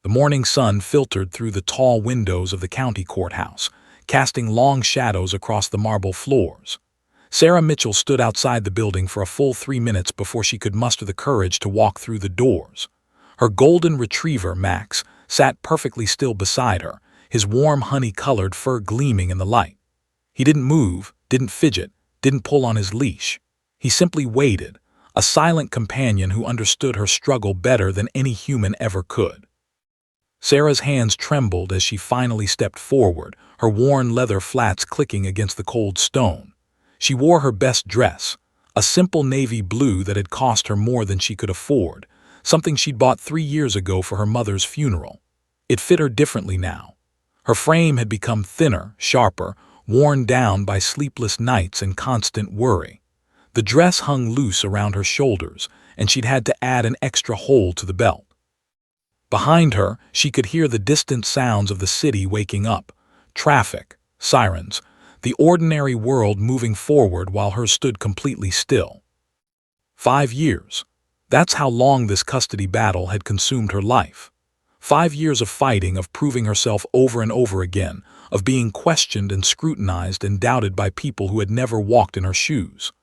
The morning sun filtered through the tall windows of the county courthouse, casting long shadows across the marble floors. Sarah Mitchell stood outside the building for a full 3 minutes before she could muster the courage to walk through the doors. Her golden retriever, Max, sat perfectly still beside her, his warm honey-colored fur gleaming in the light. He didn't move, didn't fidget, didn't pull on his leash. He simply waited, a silent companion who understood her struggle better than any human ever could. Sarah's hands trembled as she finally stepped forward, her worn leather flats clicking against the cold stone. She wore her best dress, a simple navy blue that had cost her more than she could afford, something she'd bought 3 years ago for her mother's funeral. It fit her differently now. Her frame had become thinner, sharper, worn down by sleepless nights and constant worry. The dress hung loose around her shoulders, and she'd had to add an extra hole to the belt. Behind her, she could hear the distant sounds of the city waking up. Traffic, sirens, the ordinary world moving forward while hers stood completely still. 5 years. That's how long this custody battle had consumed her life. 5 years of fighting, of proving herself over and over again, of being questioned and scrutinized and doubted by people who had never walked in her shoes.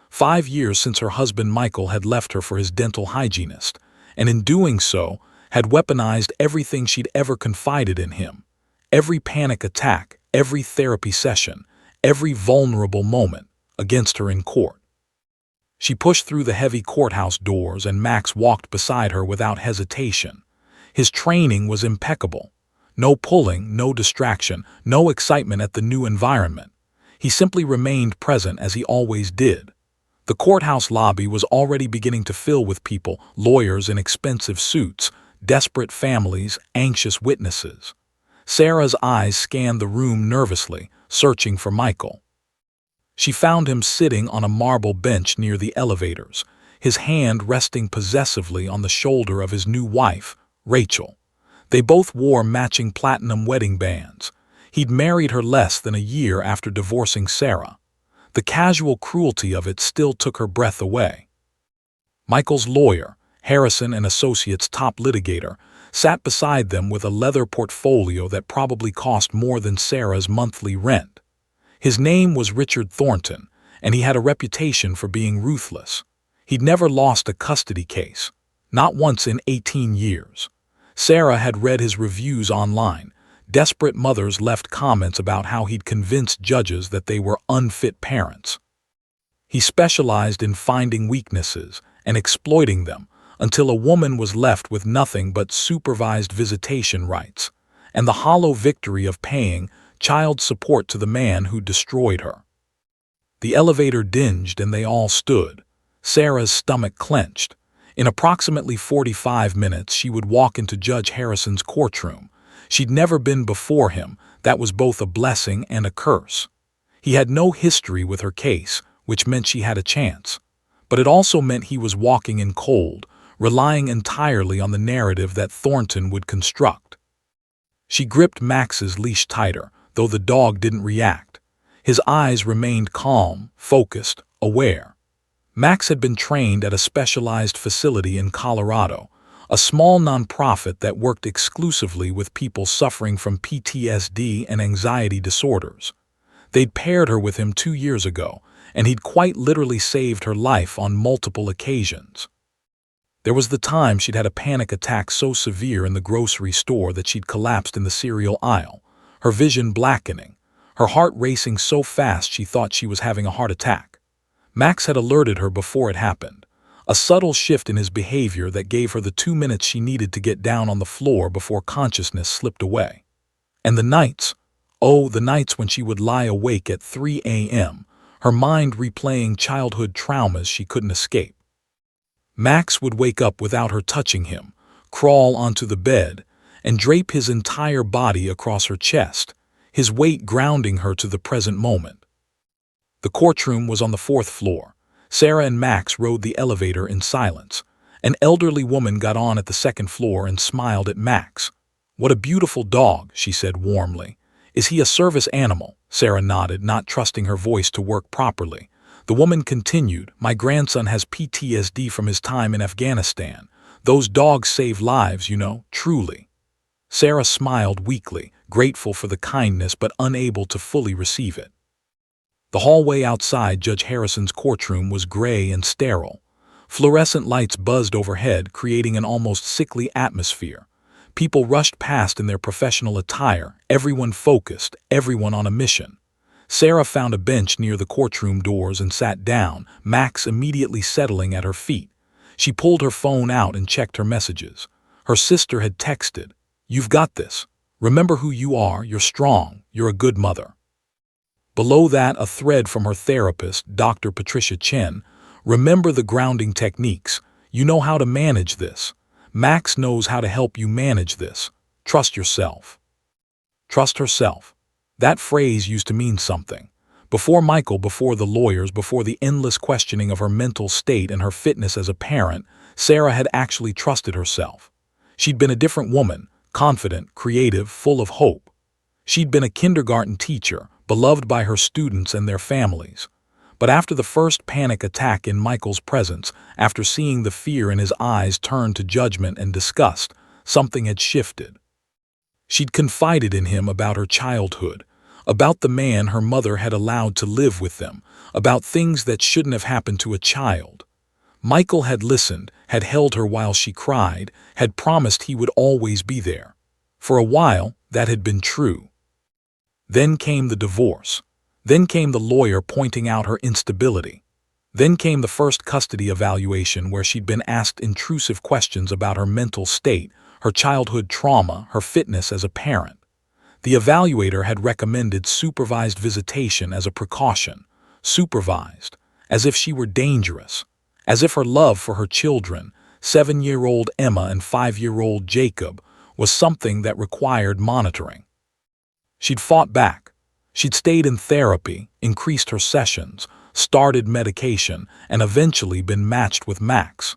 5 years since her husband Michael had left her for his dental hygienist, and in doing so, had weaponized everything she'd ever confided in him. Every panic attack, every therapy session, every vulnerable moment, against her in court. She pushed through the heavy courthouse doors, and Max walked beside her without hesitation. His training was impeccable. No pulling, no distraction, no excitement at the new environment. He simply remained present as he always did. The courthouse lobby was already beginning to fill with people, lawyers in expensive suits, desperate families, anxious witnesses. Sarah's eyes scanned the room nervously, searching for Michael. She found him sitting on a marble bench near the elevators, his hand resting possessively on the shoulder of his new wife, Rachel. They both wore matching platinum wedding bands. He'd married her less than a year after divorcing Sarah. The casual cruelty of it still took her breath away. Michael's lawyer, Harrison and Associates' top litigator, sat beside them with a leather portfolio that probably cost more than Sarah's monthly rent. His name was Richard Thornton, and he had a reputation for being ruthless. He'd never lost a custody case, not once in 18 years. Sarah had read his reviews online. Desperate mothers left comments about how he'd convinced judges that they were unfit parents. He specialized in finding weaknesses and exploiting them until a woman was left with nothing but supervised visitation rights and the hollow victory of paying child support to the man who destroyed her. The elevator dinged and they all stood. Sarah's stomach clenched. In approximately 45 minutes, she would walk into Judge Harrison's courtroom. She'd never been before him. That was both a blessing and a curse. He had no history with her case, which meant she had a chance. But it also meant he was walking in cold, relying entirely on the narrative that Thornton would construct. She gripped Max's leash tighter, though the dog didn't react. His eyes remained calm, focused, aware. Max had been trained at a specialized facility in Colorado, a small nonprofit that worked exclusively with people suffering from PTSD and anxiety disorders. They'd paired her with him 2 years ago, and he'd quite literally saved her life on multiple occasions. There was the time she'd had a panic attack so severe in the grocery store that she'd collapsed in the cereal aisle, her vision blackening, her heart racing so fast she thought she was having a heart attack. Max had alerted her before it happened, a subtle shift in his behavior that gave her the 2 minutes she needed to get down on the floor before consciousness slipped away. And the nights, oh, the nights when she would lie awake at 3 a.m., her mind replaying childhood traumas she couldn't escape. Max would wake up without her touching him, crawl onto the bed, and drape his entire body across her chest, his weight grounding her to the present moment. The courtroom was on the 4th floor. Sarah and Max rode the elevator in silence. An elderly woman got on at the 2nd floor and smiled at Max. "What a beautiful dog," she said warmly. "Is he a service animal?" Sarah nodded, not trusting her voice to work properly. The woman continued, "My grandson has PTSD from his time in Afghanistan. Those dogs save lives, you know, truly." Sarah smiled weakly, grateful for the kindness but unable to fully receive it. The hallway outside Judge Harrison's courtroom was gray and sterile. Fluorescent lights buzzed overhead, creating an almost sickly atmosphere. People rushed past in their professional attire, everyone focused, everyone on a mission. Sarah found a bench near the courtroom doors and sat down, Max immediately settling at her feet. She pulled her phone out and checked her messages. Her sister had texted, "You've got this. Remember who you are, you're strong, you're a good mother." Below that, a thread from her therapist, Dr. Patricia Chen, "Remember the grounding techniques. You know how to manage this. Max knows how to help you manage this. Trust yourself." Trust herself. That phrase used to mean something. Before Michael, before the lawyers, before the endless questioning of her mental state and her fitness as a parent, Sarah had actually trusted herself. She'd been a different woman, confident, creative, full of hope. She'd been a kindergarten teacher, beloved by her students and their families. But after the first panic attack in Michael's presence, after seeing the fear in his eyes turn to judgment and disgust, something had shifted. She'd confided in him about her childhood, about the man her mother had allowed to live with them, about things that shouldn't have happened to a child. Michael had listened, had held her while she cried, had promised he would always be there. For a while, that had been true. Then came the divorce. Then came the lawyer pointing out her instability. Then came the first custody evaluation where she'd been asked intrusive questions about her mental state, her childhood trauma, her fitness as a parent. The evaluator had recommended supervised visitation as a precaution, supervised, as if she were dangerous, as if her love for her children, 7-year-old Emma and 5-year-old Jacob, was something that required monitoring. She'd fought back. She'd stayed in therapy, increased her sessions, started medication, and eventually been matched with Max.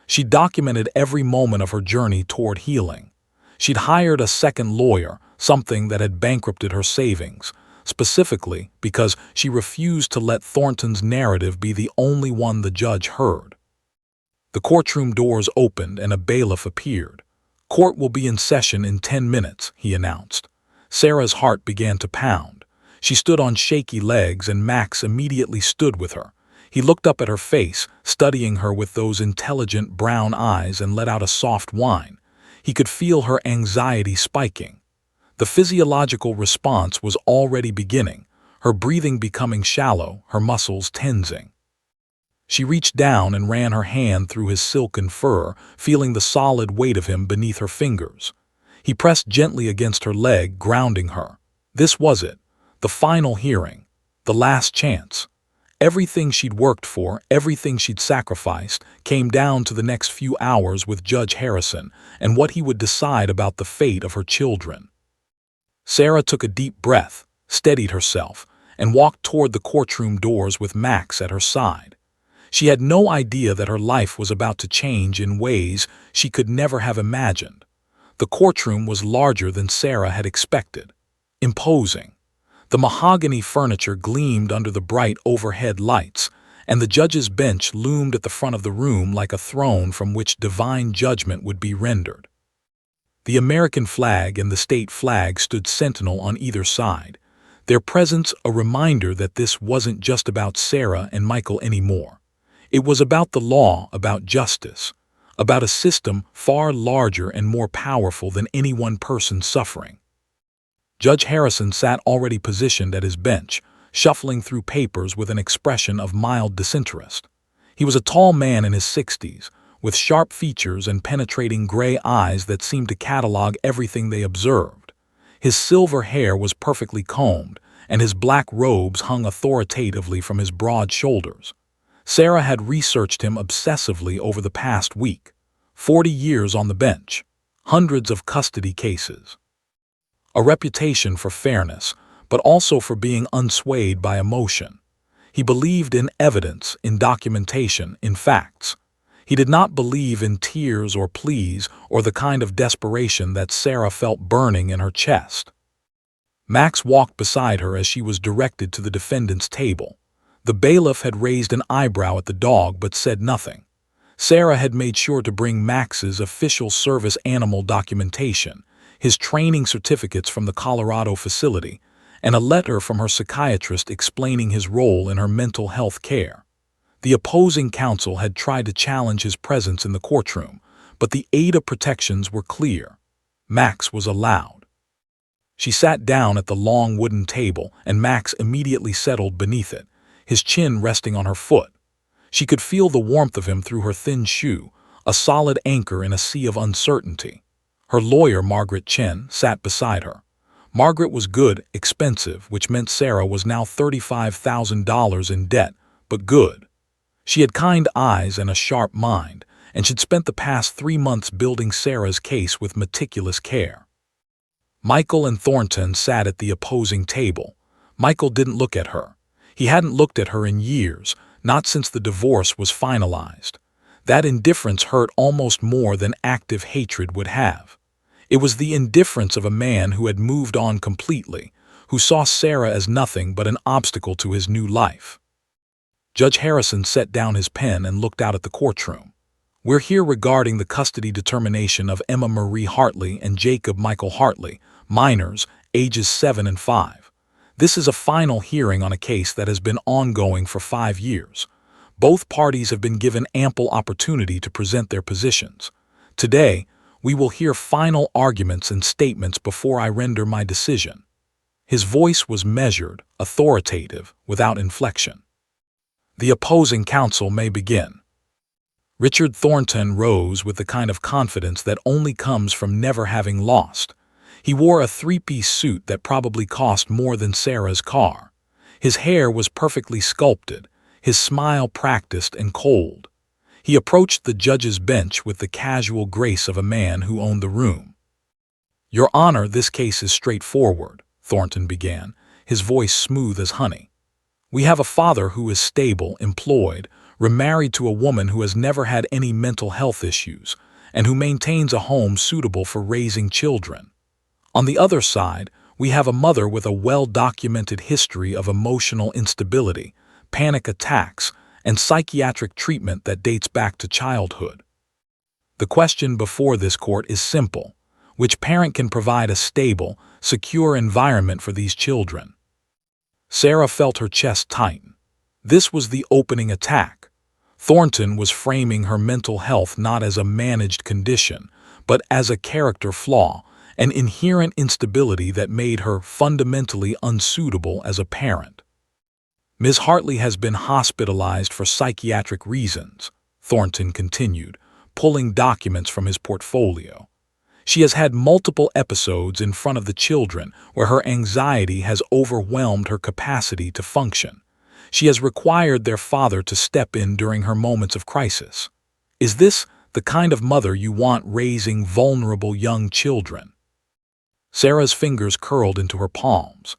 She documented every moment of her journey toward healing. She'd hired a second lawyer, something that had bankrupted her savings, specifically because she refused to let Thornton's narrative be the only one the judge heard. The courtroom doors opened and a bailiff appeared. "Court will be in session in 10 minutes, he announced. Sarah's heart began to pound. She stood on shaky legs and Max immediately stood with her. He looked up at her face, studying her with those intelligent brown eyes, and let out a soft whine. He could feel her anxiety spiking. The physiological response was already beginning, her breathing becoming shallow, her muscles tensing. She reached down and ran her hand through his silken fur, feeling the solid weight of him beneath her fingers. He pressed gently against her leg, grounding her. This was it, the final hearing, the last chance. Everything she'd worked for, everything she'd sacrificed, came down to the next few hours with Judge Harrison and what he would decide about the fate of her children. Sarah took a deep breath, steadied herself, and walked toward the courtroom doors with Max at her side. She had no idea that her life was about to change in ways she could never have imagined. The courtroom was larger than Sarah had expected, imposing. The mahogany furniture gleamed under the bright overhead lights, and the judge's bench loomed at the front of the room like a throne from which divine judgment would be rendered. The American flag and the state flag stood sentinel on either side, their presence a reminder that this wasn't just about Sarah and Michael anymore. It was about the law, about justice, about a system far larger and more powerful than any one person suffering. Judge Harrison sat already positioned at his bench, shuffling through papers with an expression of mild disinterest. He was a tall man in his 60s, with sharp features and penetrating gray eyes that seemed to catalog everything they observed. His silver hair was perfectly combed, and his black robes hung authoritatively from his broad shoulders. Sarah had researched him obsessively over the past week. 40 years on the bench, hundreds of custody cases. A reputation for fairness, but also for being unswayed by emotion. He believed in evidence, in documentation, in facts. He did not believe in tears or pleas or the kind of desperation that Sarah felt burning in her chest. Max walked beside her as she was directed to the defendant's table. The bailiff had raised an eyebrow at the dog but said nothing. Sarah had made sure to bring Max's official service animal documentation, his training certificates from the Colorado facility, and a letter from her psychiatrist explaining his role in her mental health care. The opposing counsel had tried to challenge his presence in the courtroom, but the ADA protections were clear. Max was allowed. She sat down at the long wooden table, and Max immediately settled beneath it, his chin resting on her foot. She could feel the warmth of him through her thin shoe, a solid anchor in a sea of uncertainty. Her lawyer, Margaret Chen, sat beside her. Margaret was good, expensive, which meant Sarah was now $35,000 in debt, but good. She had kind eyes and a sharp mind, and she'd spent the past 3 months building Sarah's case with meticulous care. Michael and Thornton sat at the opposing table. Michael didn't look at her. He hadn't looked at her in years, not since the divorce was finalized. That indifference hurt almost more than active hatred would have. It was the indifference of a man who had moved on completely, who saw Sarah as nothing but an obstacle to his new life. Judge Harrison set down his pen and looked out at the courtroom. "We're here regarding the custody determination of Emma Marie Hartley and Jacob Michael Hartley, minors, ages 7 and 5. This is a final hearing on a case that has been ongoing for 5 years. Both parties have been given ample opportunity to present their positions. Today, we will hear final arguments and statements before I render my decision." His voice was measured, authoritative, without inflection. "The opposing counsel may begin." Richard Thornton rose with the kind of confidence that only comes from never having lost. He wore a 3-piece suit that probably cost more than Sarah's car. His hair was perfectly sculpted, his smile practiced and cold. He approached the judge's bench with the casual grace of a man who owned the room. "Your Honor, this case is straightforward," Thornton began, his voice smooth as honey. "We have a father who is stable, employed, remarried to a woman who has never had any mental health issues, and who maintains a home suitable for raising children. On the other side, we have a mother with a well-documented history of emotional instability, panic attacks, and psychiatric treatment that dates back to childhood. The question before this court is simple: which parent can provide a stable, secure environment for these children?" Sarah felt her chest tighten. This was the opening attack. Thornton was framing her mental health not as a managed condition, but as a character flaw, an inherent instability that made her fundamentally unsuitable as a parent. "Ms. Hartley has been hospitalized for psychiatric reasons," Thornton continued, pulling documents from his portfolio. "She has had multiple episodes in front of the children where her anxiety has overwhelmed her capacity to function. She has required their father to step in during her moments of crisis. Is this the kind of mother you want raising vulnerable young children?" Sarah's fingers curled into her palms.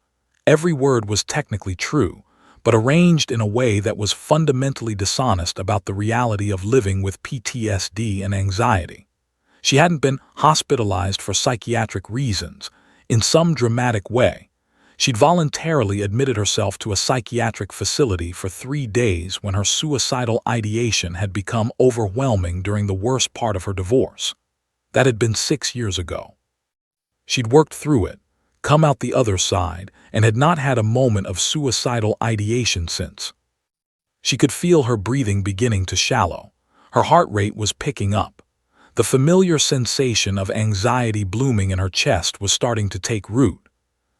Every word was technically true, but arranged in a way that was fundamentally dishonest about the reality of living with PTSD and anxiety. She hadn't been hospitalized for psychiatric reasons. In some dramatic way, she'd voluntarily admitted herself to a psychiatric facility for 3 days when her suicidal ideation had become overwhelming during the worst part of her divorce. That had been 6 years ago. She'd worked through it, come out the other side, and had not had a moment of suicidal ideation since. She could feel her breathing beginning to shallow. Her heart rate was picking up. The familiar sensation of anxiety blooming in her chest was starting to take root.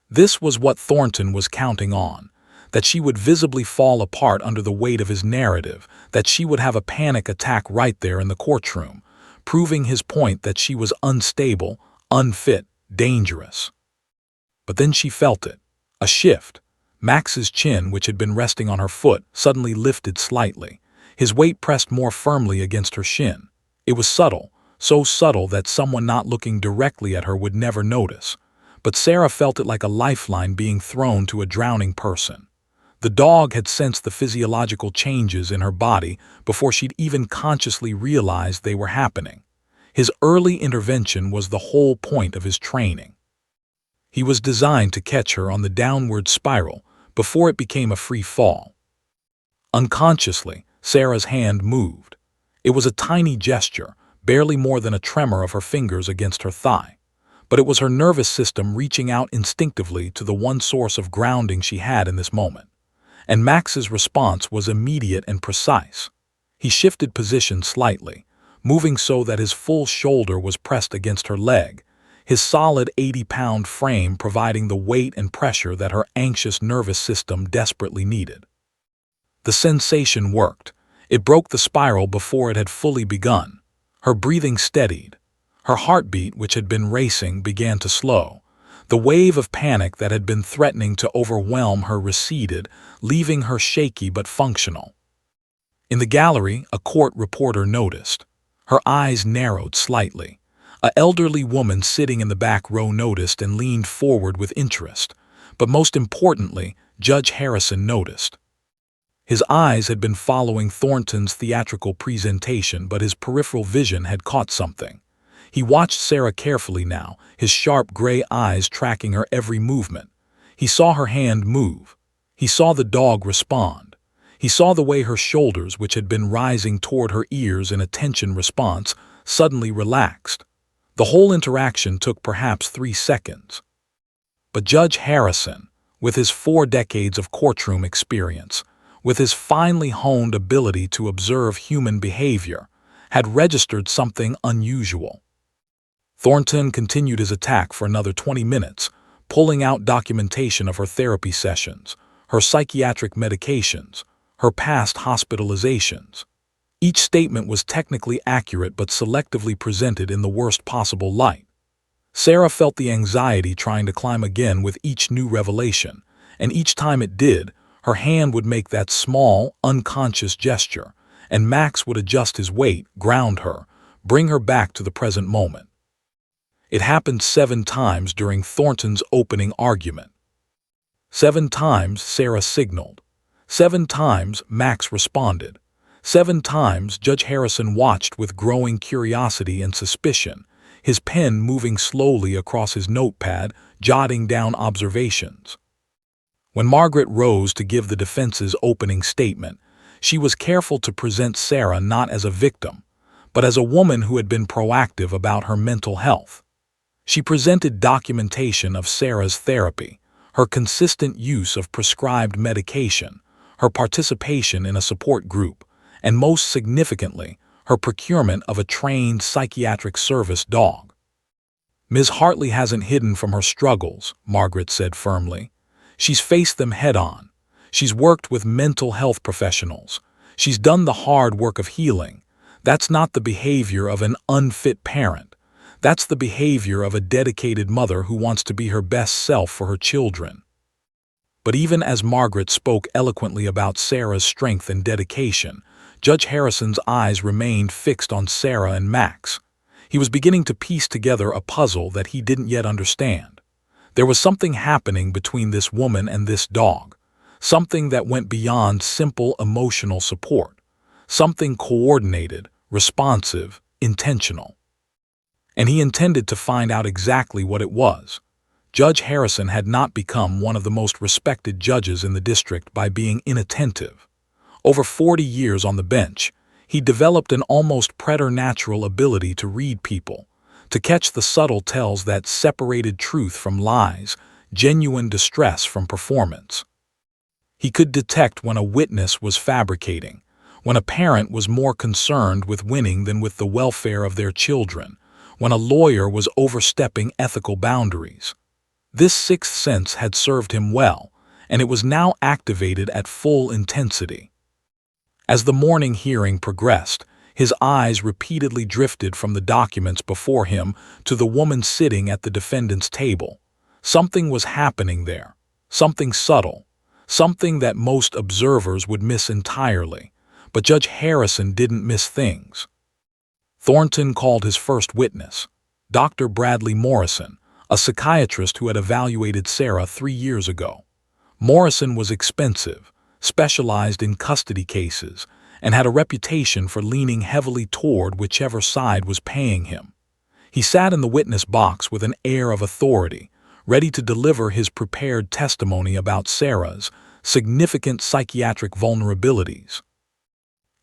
This was what Thornton was counting on, that she would visibly fall apart under the weight of his narrative, that she would have a panic attack right there in the courtroom, proving his point that she was unstable, unfit, dangerous. But then she felt it. A shift. Max's chin, which had been resting on her foot, suddenly lifted slightly. His weight pressed more firmly against her shin. It was subtle, so subtle that someone not looking directly at her would never notice. But Sarah felt it like a lifeline being thrown to a drowning person. The dog had sensed the physiological changes in her body before she'd even consciously realized they were happening. His early intervention was the whole point of his training. He was designed to catch her on the downward spiral before it became a free fall. Unconsciously, Sarah's hand moved. It was a tiny gesture, barely more than a tremor of her fingers against her thigh. but it was her nervous system reaching out instinctively to the one source of grounding she had in this moment. And Max's response was immediate and precise. He shifted position slightly, moving so that his full shoulder was pressed against her leg, his solid 80-pound frame providing the weight and pressure that her anxious nervous system desperately needed. The sensation worked. It broke the spiral before it had fully begun. Her breathing steadied. Her heartbeat, which had been racing, began to slow. The wave of panic that had been threatening to overwhelm her receded, leaving her shaky but functional. In the gallery, a court reporter noticed. Her eyes narrowed slightly. An elderly woman sitting in the back row noticed and leaned forward with interest. But most importantly, Judge Harrison noticed. His eyes had been following Thornton's theatrical presentation, but his peripheral vision had caught something. He watched Sarah carefully now, his sharp gray eyes tracking her every movement. He saw her hand move. He saw the dog respond. He saw the way her shoulders, which had been rising toward her ears in a tension response, suddenly relaxed. The whole interaction took perhaps 3 seconds. But Judge Harrison, with his 4 decades of courtroom experience, with his finely honed ability to observe human behavior, had registered something unusual. Thornton continued his attack for another 20 minutes, pulling out documentation of her therapy sessions, her psychiatric medications, her past hospitalizations. Each statement was technically accurate but selectively presented in the worst possible light. Sarah felt the anxiety trying to climb again with each new revelation, and each time it did, her hand would make that small, unconscious gesture, and Max would adjust his weight, ground her, bring her back to the present moment. It happened 7 times during Thornton's opening argument. 7 times Sarah signaled. 7 times Max responded. 7 times Judge Harrison watched with growing curiosity and suspicion, his pen moving slowly across his notepad, jotting down observations. When Margaret rose to give the defense's opening statement, she was careful to present Sarah not as a victim, but as a woman who had been proactive about her mental health. She presented documentation of Sarah's therapy, her consistent use of prescribed medication, her participation in a support group, and most significantly, her procurement of a trained psychiatric service dog. Ms. Hartley hasn't hidden from her struggles, Margaret said firmly. She's faced them head-on. She's worked with mental health professionals. She's done the hard work of healing. That's not the behavior of an unfit parent. That's the behavior of a dedicated mother who wants to be her best self for her children. But even as Margaret spoke eloquently about Sarah's strength and dedication, Judge Harrison's eyes remained fixed on Sarah and Max. He was beginning to piece together a puzzle that he didn't yet understand. There was something happening between this woman and this dog, something that went beyond simple emotional support, something coordinated, responsive, intentional. And he intended to find out exactly what it was. Judge Harrison had not become one of the most respected judges in the district by being inattentive. Over 40 years on the bench, he developed an almost preternatural ability to read people, to catch the subtle tells that separated truth from lies, genuine distress from performance. He could detect when a witness was fabricating, when a parent was more concerned with winning than with the welfare of their children, when a lawyer was overstepping ethical boundaries. This sixth sense had served him well, and it was now activated at full intensity. As the morning hearing progressed, his eyes repeatedly drifted from the documents before him to the woman sitting at the defendant's table. Something was happening there, something subtle, something that most observers would miss entirely, but Judge Harrison didn't miss things. Thornton called his first witness, Dr. Bradley Morrison, a psychiatrist who had evaluated Sarah 3 years ago. Morrison was expensive, specialized in custody cases, and had a reputation for leaning heavily toward whichever side was paying him. He sat in the witness box with an air of authority, ready to deliver his prepared testimony about Sarah's significant psychiatric vulnerabilities.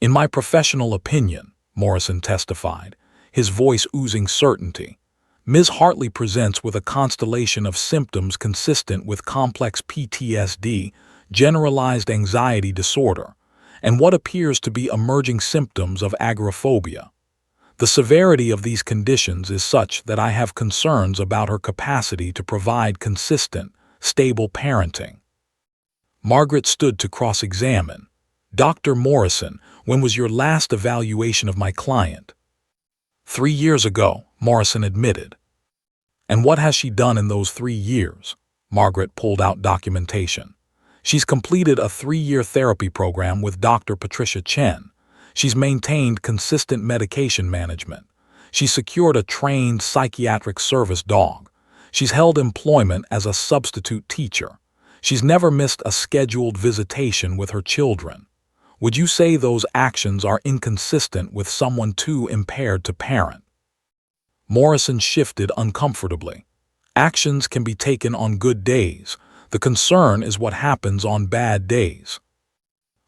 "In my professional opinion," Morrison testified, his voice oozing certainty, Ms. Hartley presents with a constellation of symptoms consistent with complex PTSD, generalized anxiety disorder, and what appears to be emerging symptoms of agoraphobia. The severity of these conditions is such that I have concerns about her capacity to provide consistent, stable parenting. Margaret stood to cross-examine. Dr. Morrison, when was your last evaluation of my client? 3 years ago, Morrison admitted. And what has she done in those 3 years? Margaret pulled out documentation. She's completed a 3-year therapy program with Dr. Patricia Chen. She's maintained consistent medication management. She's secured a trained psychiatric service dog. She's held employment as a substitute teacher. She's never missed a scheduled visitation with her children. Would you say those actions are inconsistent with someone too impaired to parent? Morrison shifted uncomfortably. Actions can be taken on good days. The concern is what happens on bad days.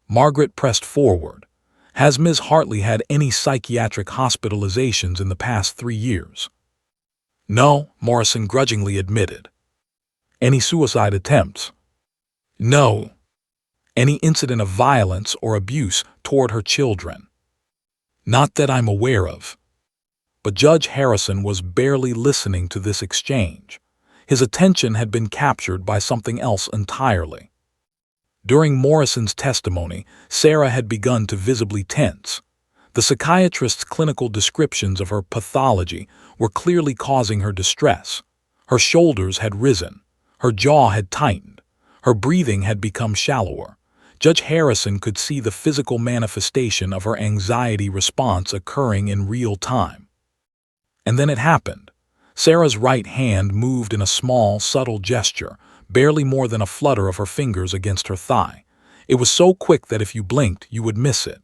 Margaret pressed forward. Has Ms. Hartley had any psychiatric hospitalizations in the past 3 years? No, Morrison grudgingly admitted. Any suicide attempts? No. Any incident of violence or abuse toward her children? Not that I'm aware of. But Judge Harrison was barely listening to this exchange. His attention had been captured by something else entirely. During Morrison's testimony, Sarah had begun to visibly tense. The psychiatrist's clinical descriptions of her pathology were clearly causing her distress. Her shoulders had risen. Her jaw had tightened. Her breathing had become shallower. Judge Harrison could see the physical manifestation of her anxiety response occurring in real time. And then it happened. Sarah's right hand moved in a small, subtle gesture, barely more than a flutter of her fingers against her thigh. It was so quick that if you blinked, you would miss it.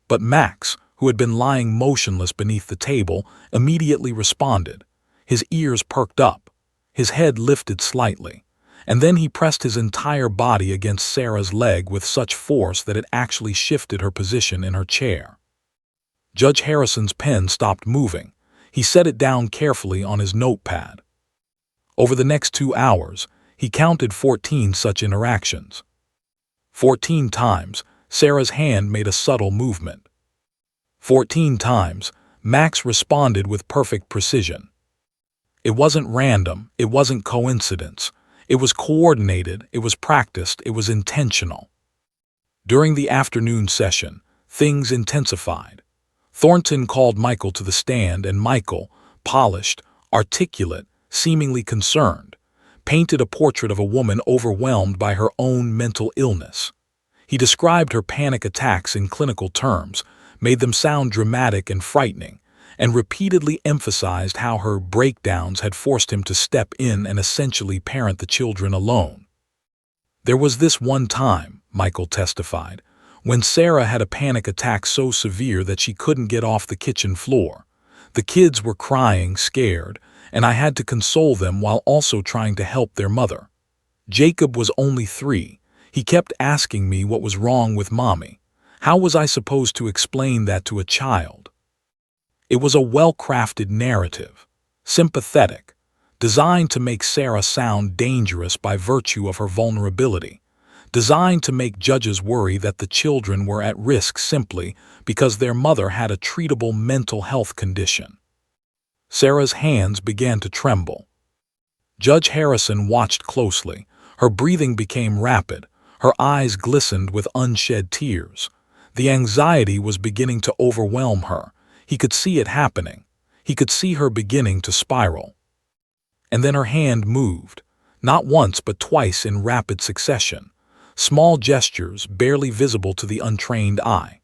But Max, who had been lying motionless beneath the table, immediately responded. His ears perked up. His head lifted slightly. And then he pressed his entire body against Sarah's leg with such force that it actually shifted her position in her chair. Judge Harrison's pen stopped moving. He set it down carefully on his notepad. Over the next 2 hours, he counted 14 such interactions. 14 times, Sarah's hand made a subtle movement. 14 times, Max responded with perfect precision. It wasn't random, it wasn't coincidence. It was coordinated, it was practiced, it was intentional. During the afternoon session, things intensified. Thornton called Michael to the stand, and Michael, polished, articulate, seemingly concerned, painted a portrait of a woman overwhelmed by her own mental illness. He described her panic attacks in clinical terms, made them sound dramatic and frightening, and repeatedly emphasized how her breakdowns had forced him to step in and essentially parent the children alone. There was this one time, Michael testified, when Sarah had a panic attack so severe that she couldn't get off the kitchen floor. The kids were crying, scared, and I had to console them while also trying to help their mother. Jacob was only 3. He kept asking me what was wrong with Mommy. How was I supposed to explain that to a child? It was a well-crafted narrative, sympathetic, designed to make Sarah sound dangerous by virtue of her vulnerability, designed to make judges worry that the children were at risk simply because their mother had a treatable mental health condition. Sarah's hands began to tremble. Judge Harrison watched closely. Her breathing became rapid. Her eyes glistened with unshed tears. The anxiety was beginning to overwhelm her. He could see it happening. He could see her beginning to spiral. And then her hand moved, not once but twice in rapid succession. Small gestures barely visible to the untrained eye.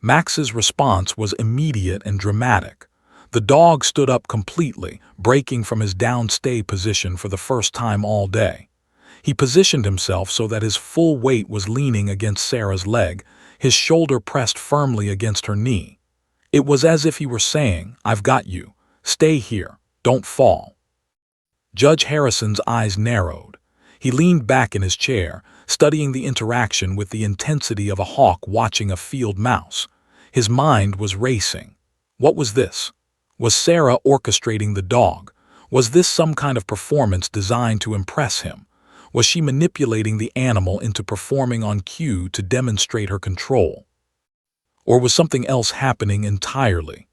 Max's response was immediate and dramatic. The dog stood up completely, breaking from his downstay position for the first time all day. He positioned himself so that his full weight was leaning against Sarah's leg, his shoulder pressed firmly against her knee. It was as if he were saying, "I've got you. Stay here. Don't fall." Judge Harrison's eyes narrowed. He leaned back in his chair, studying the interaction with the intensity of a hawk watching a field mouse. His mind was racing. What was this? Was Sarah orchestrating the dog? Was this some kind of performance designed to impress him? Was she manipulating the animal into performing on cue to demonstrate her control? Or was something else happening entirely?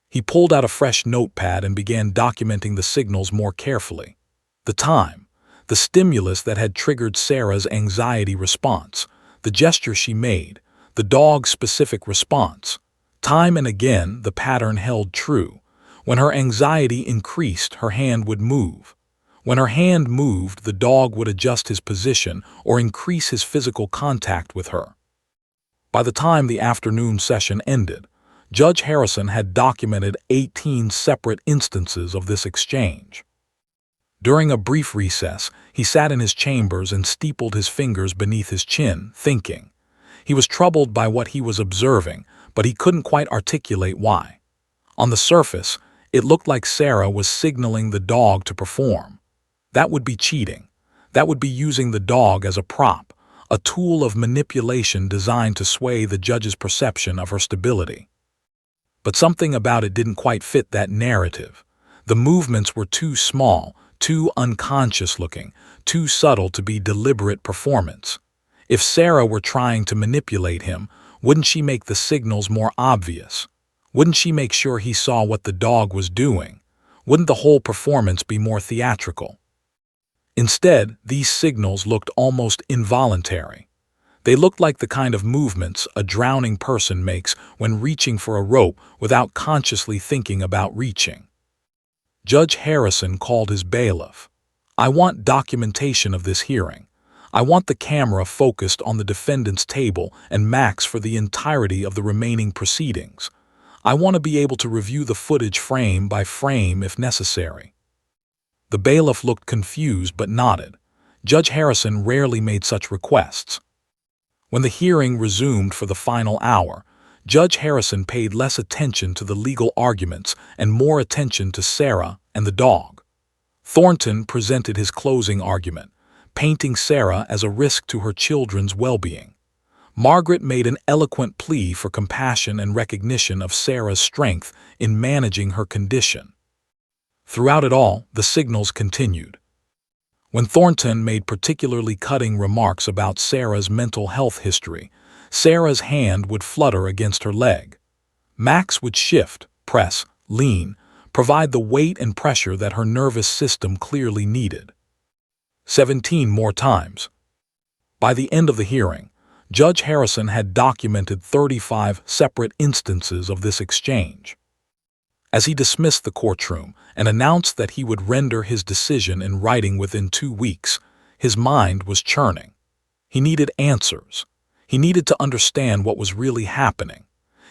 He pulled out a fresh notepad and began documenting the signals more carefully. The time, the stimulus that had triggered Sarah's anxiety response, the gesture she made, the dog's specific response. Time and again, the pattern held true. When her anxiety increased, her hand would move. When her hand moved, the dog would adjust his position or increase his physical contact with her. By the time the afternoon session ended, Judge Harrison had documented 18 separate instances of this exchange. During a brief recess, he sat in his chambers and steepled his fingers beneath his chin, thinking. He was troubled by what he was observing, but he couldn't quite articulate why. On the surface, it looked like Sarah was signaling the dog to perform. That would be cheating. That would be using the dog as a prop, a tool of manipulation designed to sway the judge's perception of her stability. But something about it didn't quite fit that narrative. The movements were too small, too unconscious-looking, too subtle to be deliberate performance. If Sarah were trying to manipulate him, wouldn't she make the signals more obvious? Wouldn't she make sure he saw what the dog was doing? Wouldn't the whole performance be more theatrical? Instead, these signals looked almost involuntary. They looked like the kind of movements a drowning person makes when reaching for a rope without consciously thinking about reaching. Judge Harrison called his bailiff. "I want documentation of this hearing. I want the camera focused on the defendant's table and Max for the entirety of the remaining proceedings. I want to be able to review the footage frame by frame if necessary." The bailiff looked confused but nodded. Judge Harrison rarely made such requests. When the hearing resumed for the final hour, Judge Harrison paid less attention to the legal arguments and more attention to Sarah and the dog. Thornton presented his closing argument, painting Sarah as a risk to her children's well-being. Margaret made an eloquent plea for compassion and recognition of Sarah's strength in managing her condition. Throughout it all, the signals continued. When Thornton made particularly cutting remarks about Sarah's mental health history, Sarah's hand would flutter against her leg. Max would shift, press, lean, provide the weight and pressure that her nervous system clearly needed. 17 more times. By the end of the hearing, Judge Harrison had documented 35 separate instances of this exchange. As he dismissed the courtroom and announced that he would render his decision in writing within 2 weeks, his mind was churning. He needed answers. He needed to understand what was really happening.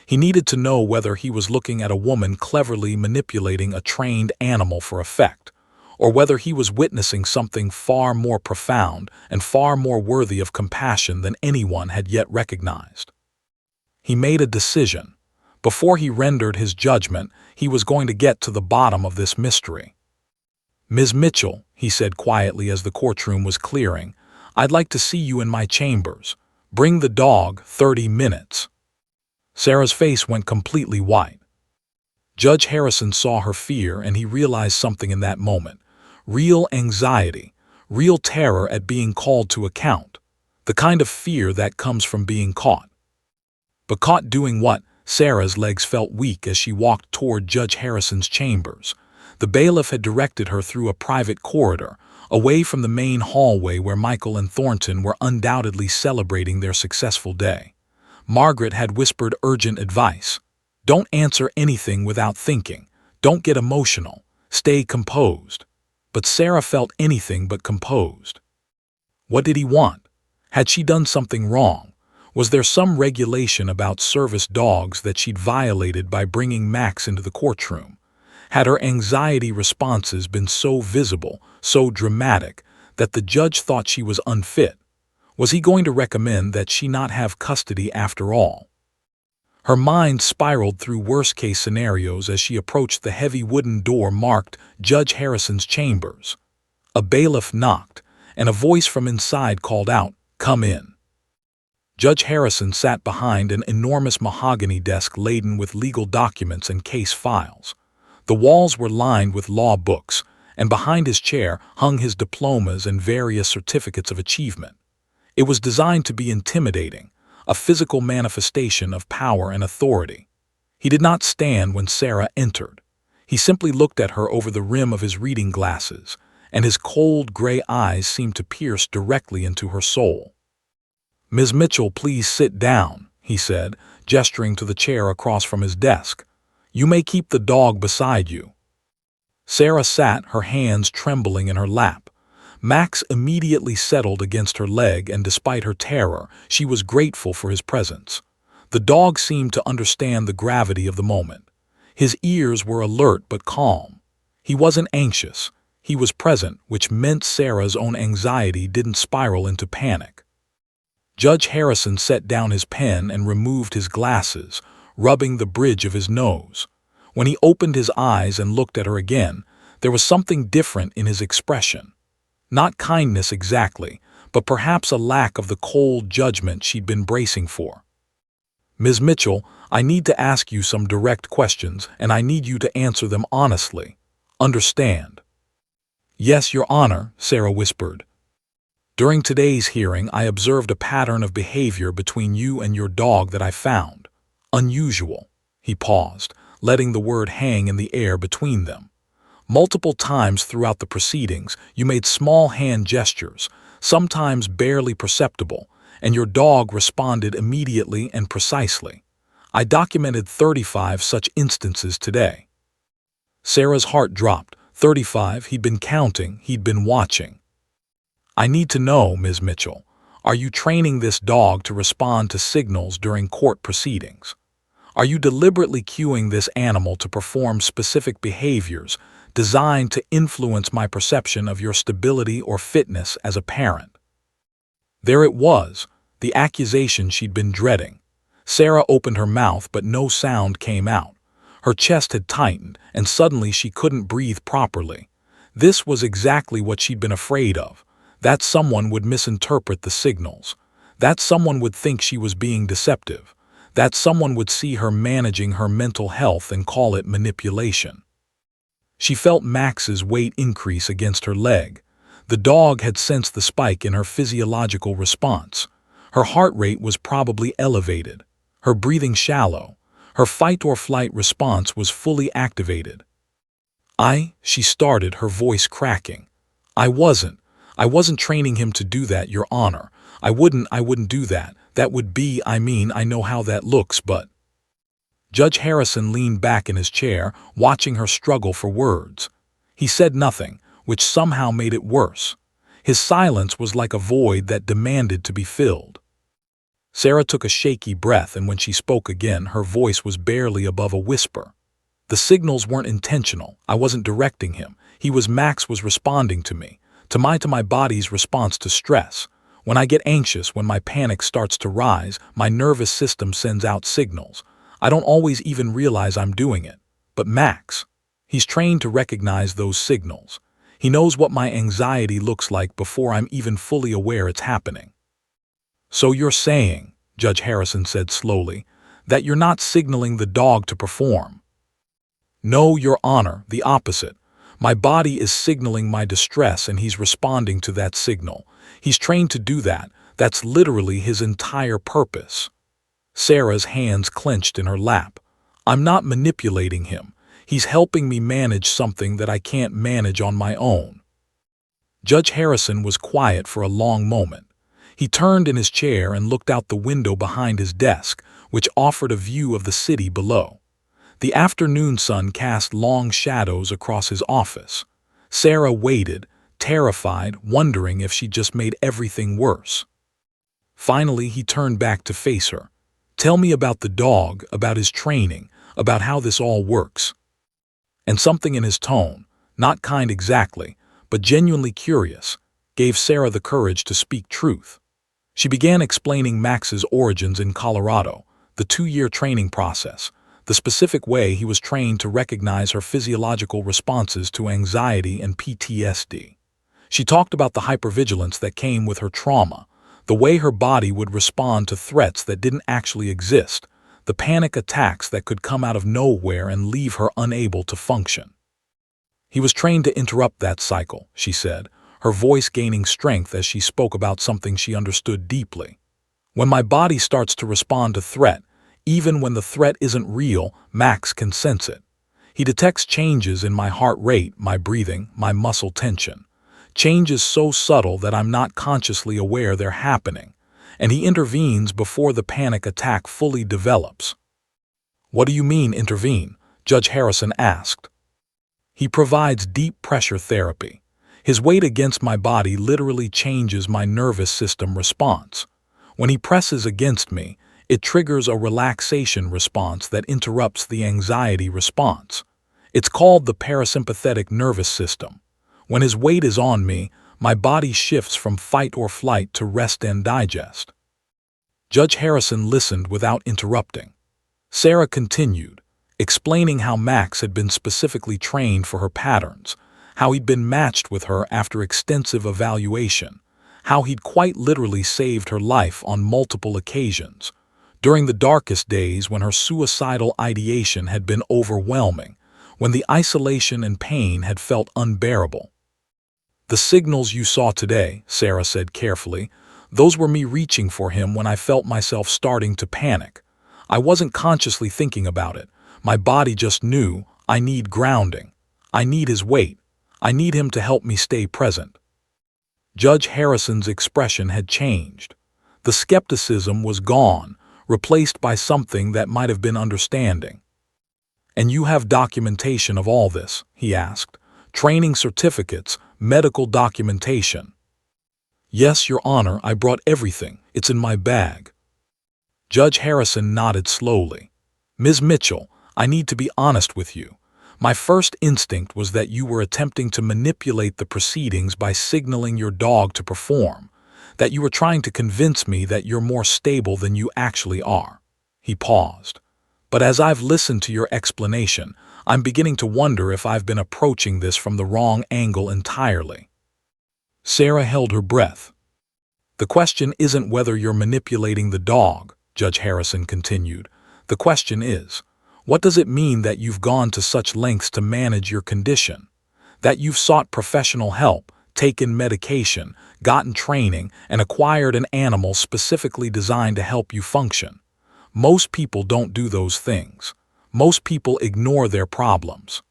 He needed to know whether he was looking at a woman cleverly manipulating a trained animal for effect, or whether he was witnessing something far more profound and far more worthy of compassion than anyone had yet recognized. He made a decision. Before he rendered his judgment, he was going to get to the bottom of this mystery. "Ms. Mitchell," he said quietly as the courtroom was clearing, "I'd like to see you in my chambers. Bring the dog 30 minutes. Sarah's face went completely white. Judge Harrison saw her fear and he realized something in that moment. Real anxiety, real terror at being called to account. The kind of fear that comes from being caught. But caught doing what? Sarah's legs felt weak as she walked toward Judge Harrison's chambers. The bailiff had directed her through a private corridor, away from the main hallway where Michael and Thornton were undoubtedly celebrating their successful day. Margaret had whispered urgent advice. "Don't answer anything without thinking. Don't get emotional. Stay composed." But Sarah felt anything but composed. What did he want? Had she done something wrong? Was there some regulation about service dogs that she'd violated by bringing Max into the courtroom? Had her anxiety responses been so visible, so dramatic, that the judge thought she was unfit? Was he going to recommend that she not have custody after all? Her mind spiraled through worst-case scenarios as she approached the heavy wooden door marked Judge Harrison's chambers. A bailiff knocked, and a voice from inside called out, "Come in." Judge Harrison sat behind an enormous mahogany desk laden with legal documents and case files. The walls were lined with law books, and behind his chair hung his diplomas and various certificates of achievement. It was designed to be intimidating, a physical manifestation of power and authority. He did not stand when Sarah entered. He simply looked at her over the rim of his reading glasses, and his cold gray eyes seemed to pierce directly into her soul. "Ms. Mitchell, please sit down," he said, gesturing to the chair across from his desk. "You may keep the dog beside you." Sarah sat, her hands trembling in her lap. Max immediately settled against her leg, and despite her terror, she was grateful for his presence. The dog seemed to understand the gravity of the moment. His ears were alert but calm. He wasn't anxious. He was present, which meant Sarah's own anxiety didn't spiral into panic. Judge Harrison set down his pen and removed his glasses, rubbing the bridge of his nose. When he opened his eyes and looked at her again, there was something different in his expression. Not kindness exactly, but perhaps a lack of the cold judgment she'd been bracing for. "Ms. Mitchell, I need to ask you some direct questions, and I need you to answer them honestly. Understand?" "Yes, Your Honor," Sarah whispered. "During today's hearing, I observed a pattern of behavior between you and your dog that I found unusual." He paused, letting the word hang in the air between them. "Multiple times throughout the proceedings, you made small hand gestures, sometimes barely perceptible, and your dog responded immediately and precisely. I documented 35 such instances today." Sarah's heart dropped. 35, he'd been counting, he'd been watching. "I need to know, Ms. Mitchell, are you training this dog to respond to signals during court proceedings? Are you deliberately cueing this animal to perform specific behaviors designed to influence my perception of your stability or fitness as a parent?" There it was, the accusation she'd been dreading. Sarah opened her mouth, but no sound came out. Her chest had tightened, and suddenly she couldn't breathe properly. This was exactly what she'd been afraid of, that someone would misinterpret the signals, that someone would think she was being deceptive, that someone would see her managing her mental health and call it manipulation. She felt Max's weight increase against her leg. The dog had sensed the spike in her physiological response. Her heart rate was probably elevated, her breathing shallow. Her fight-or-flight response was fully activated. She started, her voice cracking. I wasn't training him to do that, Your Honor. I wouldn't do that. That would be, I know how that looks, but..." Judge Harrison leaned back in his chair, watching her struggle for words. He said nothing, which somehow made it worse. His silence was like a void that demanded to be filled. Sarah took a shaky breath, and when she spoke again, her voice was barely above a whisper. "The signals weren't intentional. I wasn't directing him. Max was responding to me, to my body's response to stress. When I get anxious, when my panic starts to rise, my nervous system sends out signals. I don't always even realize I'm doing it. But Max, he's trained to recognize those signals. He knows what my anxiety looks like before I'm even fully aware it's happening." "So you're saying," Judge Harrison said slowly, "that you're not signaling the dog to perform?" "No, Your Honor, the opposite. My body is signaling my distress, and he's responding to that signal. He's trained to do that. That's literally his entire purpose." Sarah's hands clenched in her lap. "I'm not manipulating him. He's helping me manage something that I can't manage on my own." Judge Harrison was quiet for a long moment. He turned in his chair and looked out the window behind his desk, which offered a view of the city below. The afternoon sun cast long shadows across his office. Sarah waited, terrified, wondering if she'd just made everything worse. Finally, he turned back to face her. "Tell me about the dog, about his training, about how this all works." And something in his tone, not kind exactly, but genuinely curious, gave Sarah the courage to speak truth. She began explaining Max's origins in Colorado, the 2-year training process, the specific way he was trained to recognize her physiological responses to anxiety and PTSD. She talked about the hypervigilance that came with her trauma, the way her body would respond to threats that didn't actually exist, the panic attacks that could come out of nowhere and leave her unable to function. He was trained to interrupt that cycle, she said, her voice gaining strength as she spoke about something she understood deeply. When my body starts to respond to threat, even when the threat isn't real, Max can sense it. He detects changes in my heart rate, my breathing, my muscle tension. Changes so subtle that I'm not consciously aware they're happening, and he intervenes before the panic attack fully develops. "What do you mean, intervene?" Judge Harrison asked. "He provides deep pressure therapy. His weight against my body literally changes my nervous system response. When he presses against me, it triggers a relaxation response that interrupts the anxiety response. It's called the parasympathetic nervous system. When his weight is on me, my body shifts from fight or flight to rest and digest." Judge Harrison listened without interrupting. Sarah continued, explaining how Max had been specifically trained for her patterns, how he'd been matched with her after extensive evaluation, how he'd quite literally saved her life on multiple occasions, during the darkest days when her suicidal ideation had been overwhelming, when the isolation and pain had felt unbearable. "The signals you saw today," Sarah said carefully, "those were me reaching for him when I felt myself starting to panic. I wasn't consciously thinking about it. My body just knew, I need grounding. I need his weight. I need him to help me stay present." Judge Harrison's expression had changed. The skepticism was gone, replaced by something that might have been understanding. "And you have documentation of all this?" he asked. "Training certificates, medical documentation?" "Yes, Your Honor, I brought everything. It's in my bag." Judge Harrison nodded slowly. "Ms. Mitchell, I need to be honest with you. My first instinct was that you were attempting to manipulate the proceedings by signaling your dog to perform, that you were trying to convince me that you're more stable than you actually are." He paused. "But as I've listened to your explanation, I'm beginning to wonder if I've been approaching this from the wrong angle entirely." Sarah held her breath. "The question isn't whether you're manipulating the dog," Judge Harrison continued. "The question is, what does it mean that you've gone to such lengths to manage your condition? That you've sought professional help, taken medication, gotten training, and acquired an animal specifically designed to help you function? Most people don't do those things. Most people ignore their problems."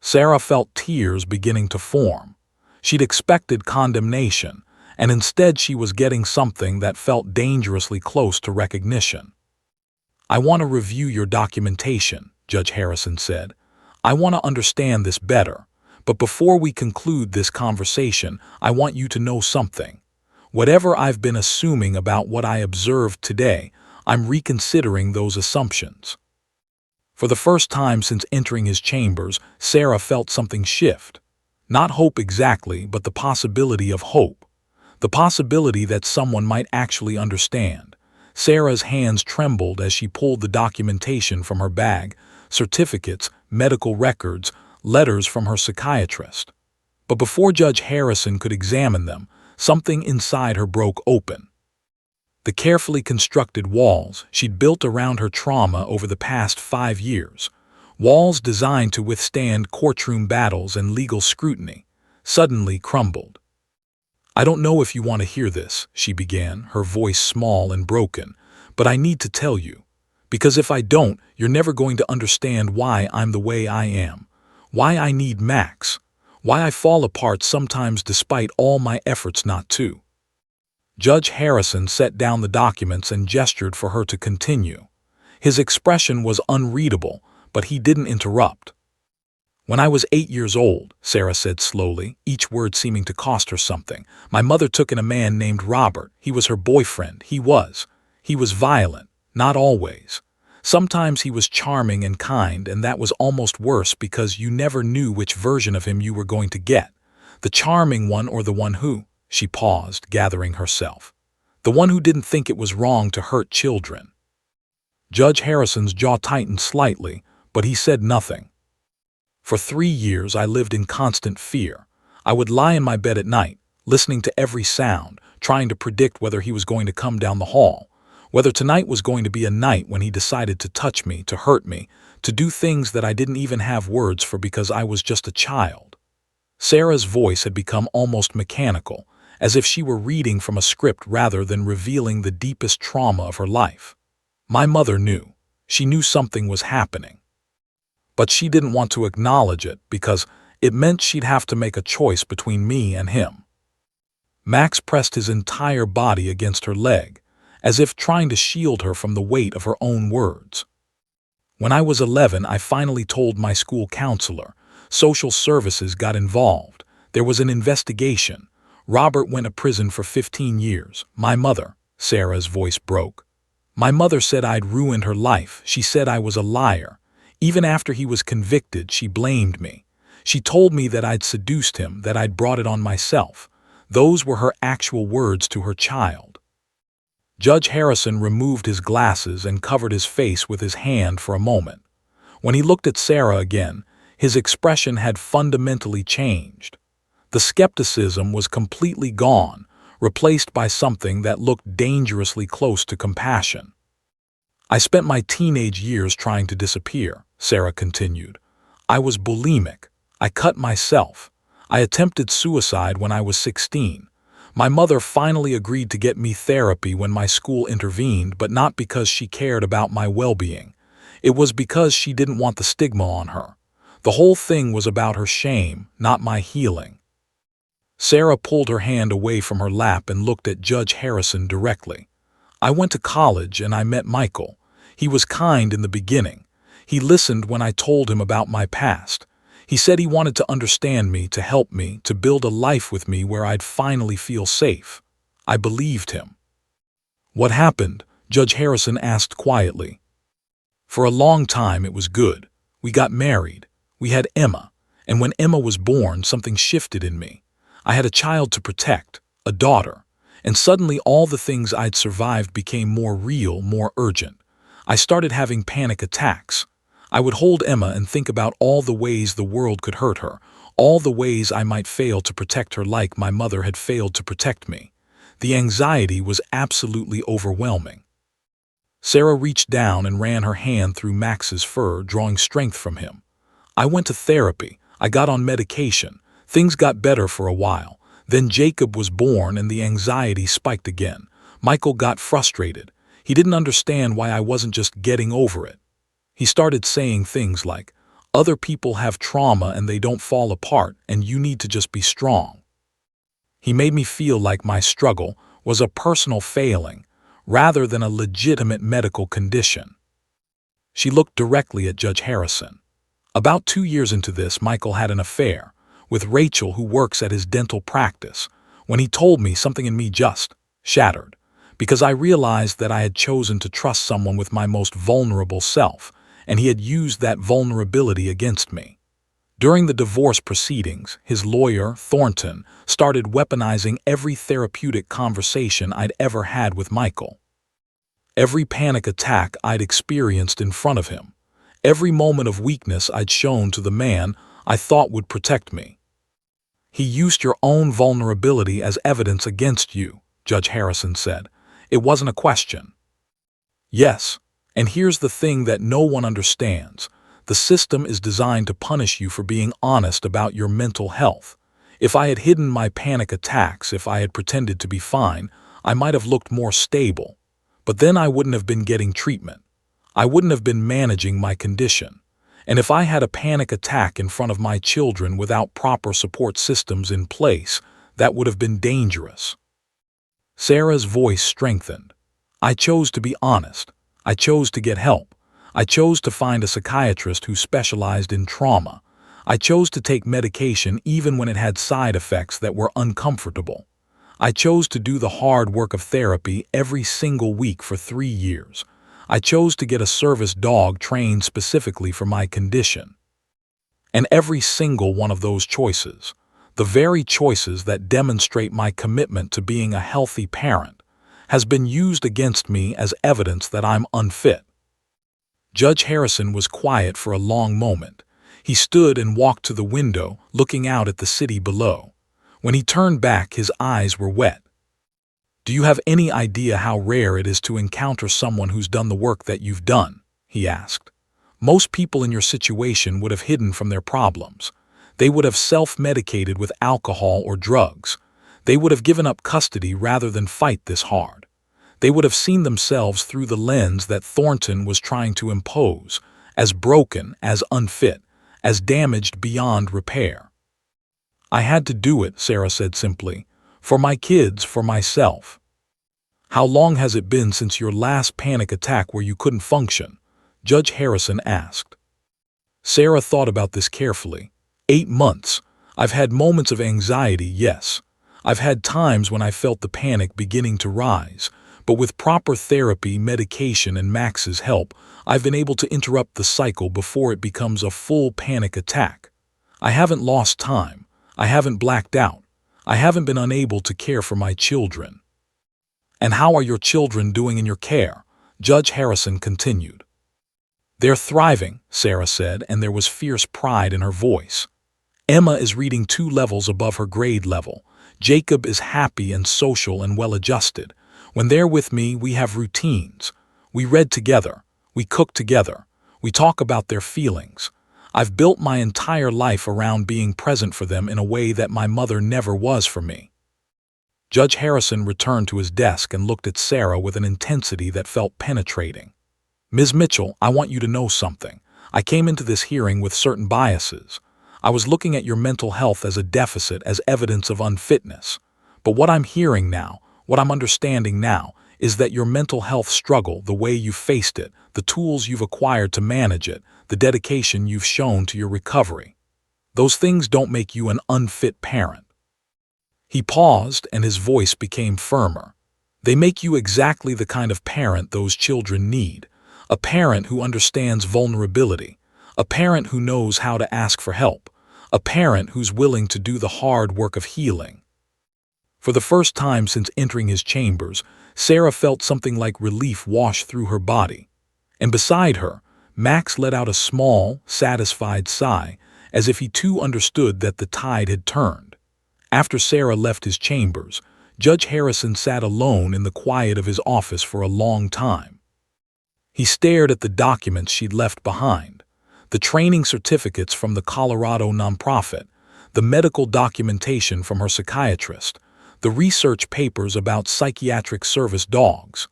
Sarah felt tears beginning to form. She'd expected condemnation, and instead she was getting something that felt dangerously close to recognition. "I want to review your documentation," Judge Harrison said. "I want to understand this better. But before we conclude this conversation, I want you to know something. Whatever I've been assuming about what I observed today, I'm reconsidering those assumptions." For the first time since entering his chambers, Sarah felt something shift. Not hope exactly, but the possibility of hope. The possibility that someone might actually understand. Sarah's hands trembled as she pulled the documentation from her bag, certificates, medical records, letters from her psychiatrist. But before Judge Harrison could examine them, something inside her broke open. The carefully constructed walls she'd built around her trauma over the past 5 years, walls designed to withstand courtroom battles and legal scrutiny, suddenly crumbled. "I don't know if you want to hear this," she began, her voice small and broken, "but I need to tell you. Because if I don't, you're never going to understand why I'm the way I am, why I need Max, why I fall apart sometimes despite all my efforts not to." Judge Harrison set down the documents and gestured for her to continue. His expression was unreadable, but he didn't interrupt. "When I was 8 years old," Sarah said slowly, each word seeming to cost her something, "my mother took in a man named Robert. He was her boyfriend. He was violent, not always. Sometimes he was charming and kind, and that was almost worse because you never knew which version of him you were going to get. The charming one or the one who," she paused, gathering herself, "the one who didn't think it was wrong to hurt children." Judge Harrison's jaw tightened slightly, but he said nothing. "For 3 years I lived in constant fear. I would lie in my bed at night, listening to every sound, trying to predict whether he was going to come down the hall, Whether tonight was going to be a night when he decided to touch me, to hurt me, to do things that I didn't even have words for because I was just a child. Sarah's voice had become almost mechanical, as if she were reading from a script rather than revealing the deepest trauma of her life. My mother knew. She knew something was happening. But she didn't want to acknowledge it because it meant she'd have to make a choice between me and him. Max pressed his entire body against her leg, as if trying to shield her from the weight of her own words. When I was 11, I finally told my school counselor. Social services got involved. There was an investigation. Robert went to prison for 15 years. My mother, Sarah's voice broke. My mother said I'd ruined her life. She said I was a liar. Even after he was convicted, she blamed me. She told me that I'd seduced him, that I'd brought it on myself. Those were her actual words to her child. Judge Harrison removed his glasses and covered his face with his hand for a moment. When he looked at Sarah again, his expression had fundamentally changed. The skepticism was completely gone, replaced by something that looked dangerously close to compassion. I spent my teenage years trying to disappear, Sarah continued. I was bulimic. I cut myself. I attempted suicide when I was 16. My mother finally agreed to get me therapy when my school intervened, but not because she cared about my well-being. It was because she didn't want the stigma on her. The whole thing was about her shame, not my healing. Sarah pulled her hand away from her lap and looked at Judge Harrison directly. I went to college and I met Michael. He was kind in the beginning. He listened when I told him about my past. He said he wanted to understand me, to help me, to build a life with me where I'd finally feel safe. I believed him. What happened? Judge Harrison asked quietly. For a long time it was good. We got married. We had Emma. And when Emma was born, something shifted in me. I had a child to protect, a daughter. And suddenly all the things I'd survived became more real, more urgent. I started having panic attacks. I would hold Emma and think about all the ways the world could hurt her, all the ways I might fail to protect her like my mother had failed to protect me. The anxiety was absolutely overwhelming. Sarah reached down and ran her hand through Max's fur, drawing strength from him. I went to therapy. I got on medication. Things got better for a while. Then Jacob was born and the anxiety spiked again. Michael got frustrated. He didn't understand why I wasn't just getting over it. He started saying things like, "Other people have trauma and they don't fall apart, and you need to just be strong." He made me feel like my struggle was a personal failing rather than a legitimate medical condition. She looked directly at Judge Harrison. About 2 years into this, Michael had an affair with Rachel, who works at his dental practice. When he told me, something in me just shattered, because I realized that I had chosen to trust someone with my most vulnerable self, and he had used that vulnerability against me. During the divorce proceedings, his lawyer, Thornton, started weaponizing every therapeutic conversation I'd ever had with Michael. Every panic attack I'd experienced in front of him. Every moment of weakness I'd shown to the man I thought would protect me. He used your own vulnerability as evidence against you, Judge Harrison said. It wasn't a question. Yes. And here's the thing that no one understands. The system is designed to punish you for being honest about your mental health. If I had hidden my panic attacks, if I had pretended to be fine, I might have looked more stable. But then I wouldn't have been getting treatment. I wouldn't have been managing my condition. And if I had a panic attack in front of my children without proper support systems in place, that would have been dangerous. Sarah's voice strengthened. I chose to be honest. I chose to get help. I chose to find a psychiatrist who specialized in trauma. I chose to take medication even when it had side effects that were uncomfortable. I chose to do the hard work of therapy every single week for 3 years. I chose to get a service dog trained specifically for my condition. And every single one of those choices, the very choices that demonstrate my commitment to being a healthy parent, has been used against me as evidence that I'm unfit. Judge Harrison was quiet for a long moment. He stood and walked to the window, looking out at the city below. When he turned back, his eyes were wet. Do you have any idea how rare it is to encounter someone who's done the work that you've done? He asked. Most people in your situation would have hidden from their problems. They would have self-medicated with alcohol or drugs. They would have given up custody rather than fight this hard. They would have seen themselves through the lens that Thornton was trying to impose, as broken, as unfit, as damaged beyond repair. I had to do it, Sarah said simply. For my kids, for myself. How long has it been since your last panic attack where you couldn't function? Judge Harrison asked. Sarah thought about this carefully. 8 months. I've had moments of anxiety, yes. I've had times when I felt the panic beginning to rise, but with proper therapy, medication, and Max's help, I've been able to interrupt the cycle before it becomes a full panic attack. I haven't lost time. I haven't blacked out. I haven't been unable to care for my children. And how are your children doing in your care? Judge Harrison continued. They're thriving, Sarah said, and there was fierce pride in her voice. Emma is reading 2 levels above her grade level. Jacob is happy and social and well-adjusted. When they're with me, we have routines. We read together. We cook together. We talk about their feelings. I've built my entire life around being present for them in a way that my mother never was for me. Judge Harrison returned to his desk and looked at Sarah with an intensity that felt penetrating. Ms. Mitchell, I want you to know something. I came into this hearing with certain biases. I was looking at your mental health as a deficit, as evidence of unfitness. But what I'm hearing now, what I'm understanding now, is that your mental health struggle, the way you faced it, the tools you've acquired to manage it, the dedication you've shown to your recovery. Those things don't make you an unfit parent. He paused and his voice became firmer. They make you exactly the kind of parent those children need. A parent who understands vulnerability. A parent who knows how to ask for help. A parent who's willing to do the hard work of healing. For the first time since entering his chambers, Sarah felt something like relief wash through her body. And beside her, Max let out a small, satisfied sigh, as if he too understood that the tide had turned. After Sarah left his chambers, Judge Harrison sat alone in the quiet of his office for a long time. He stared at the documents she'd left behind, the training certificates from the Colorado nonprofit, the medical documentation from her psychiatrist, the research papers about psychiatric service dogs.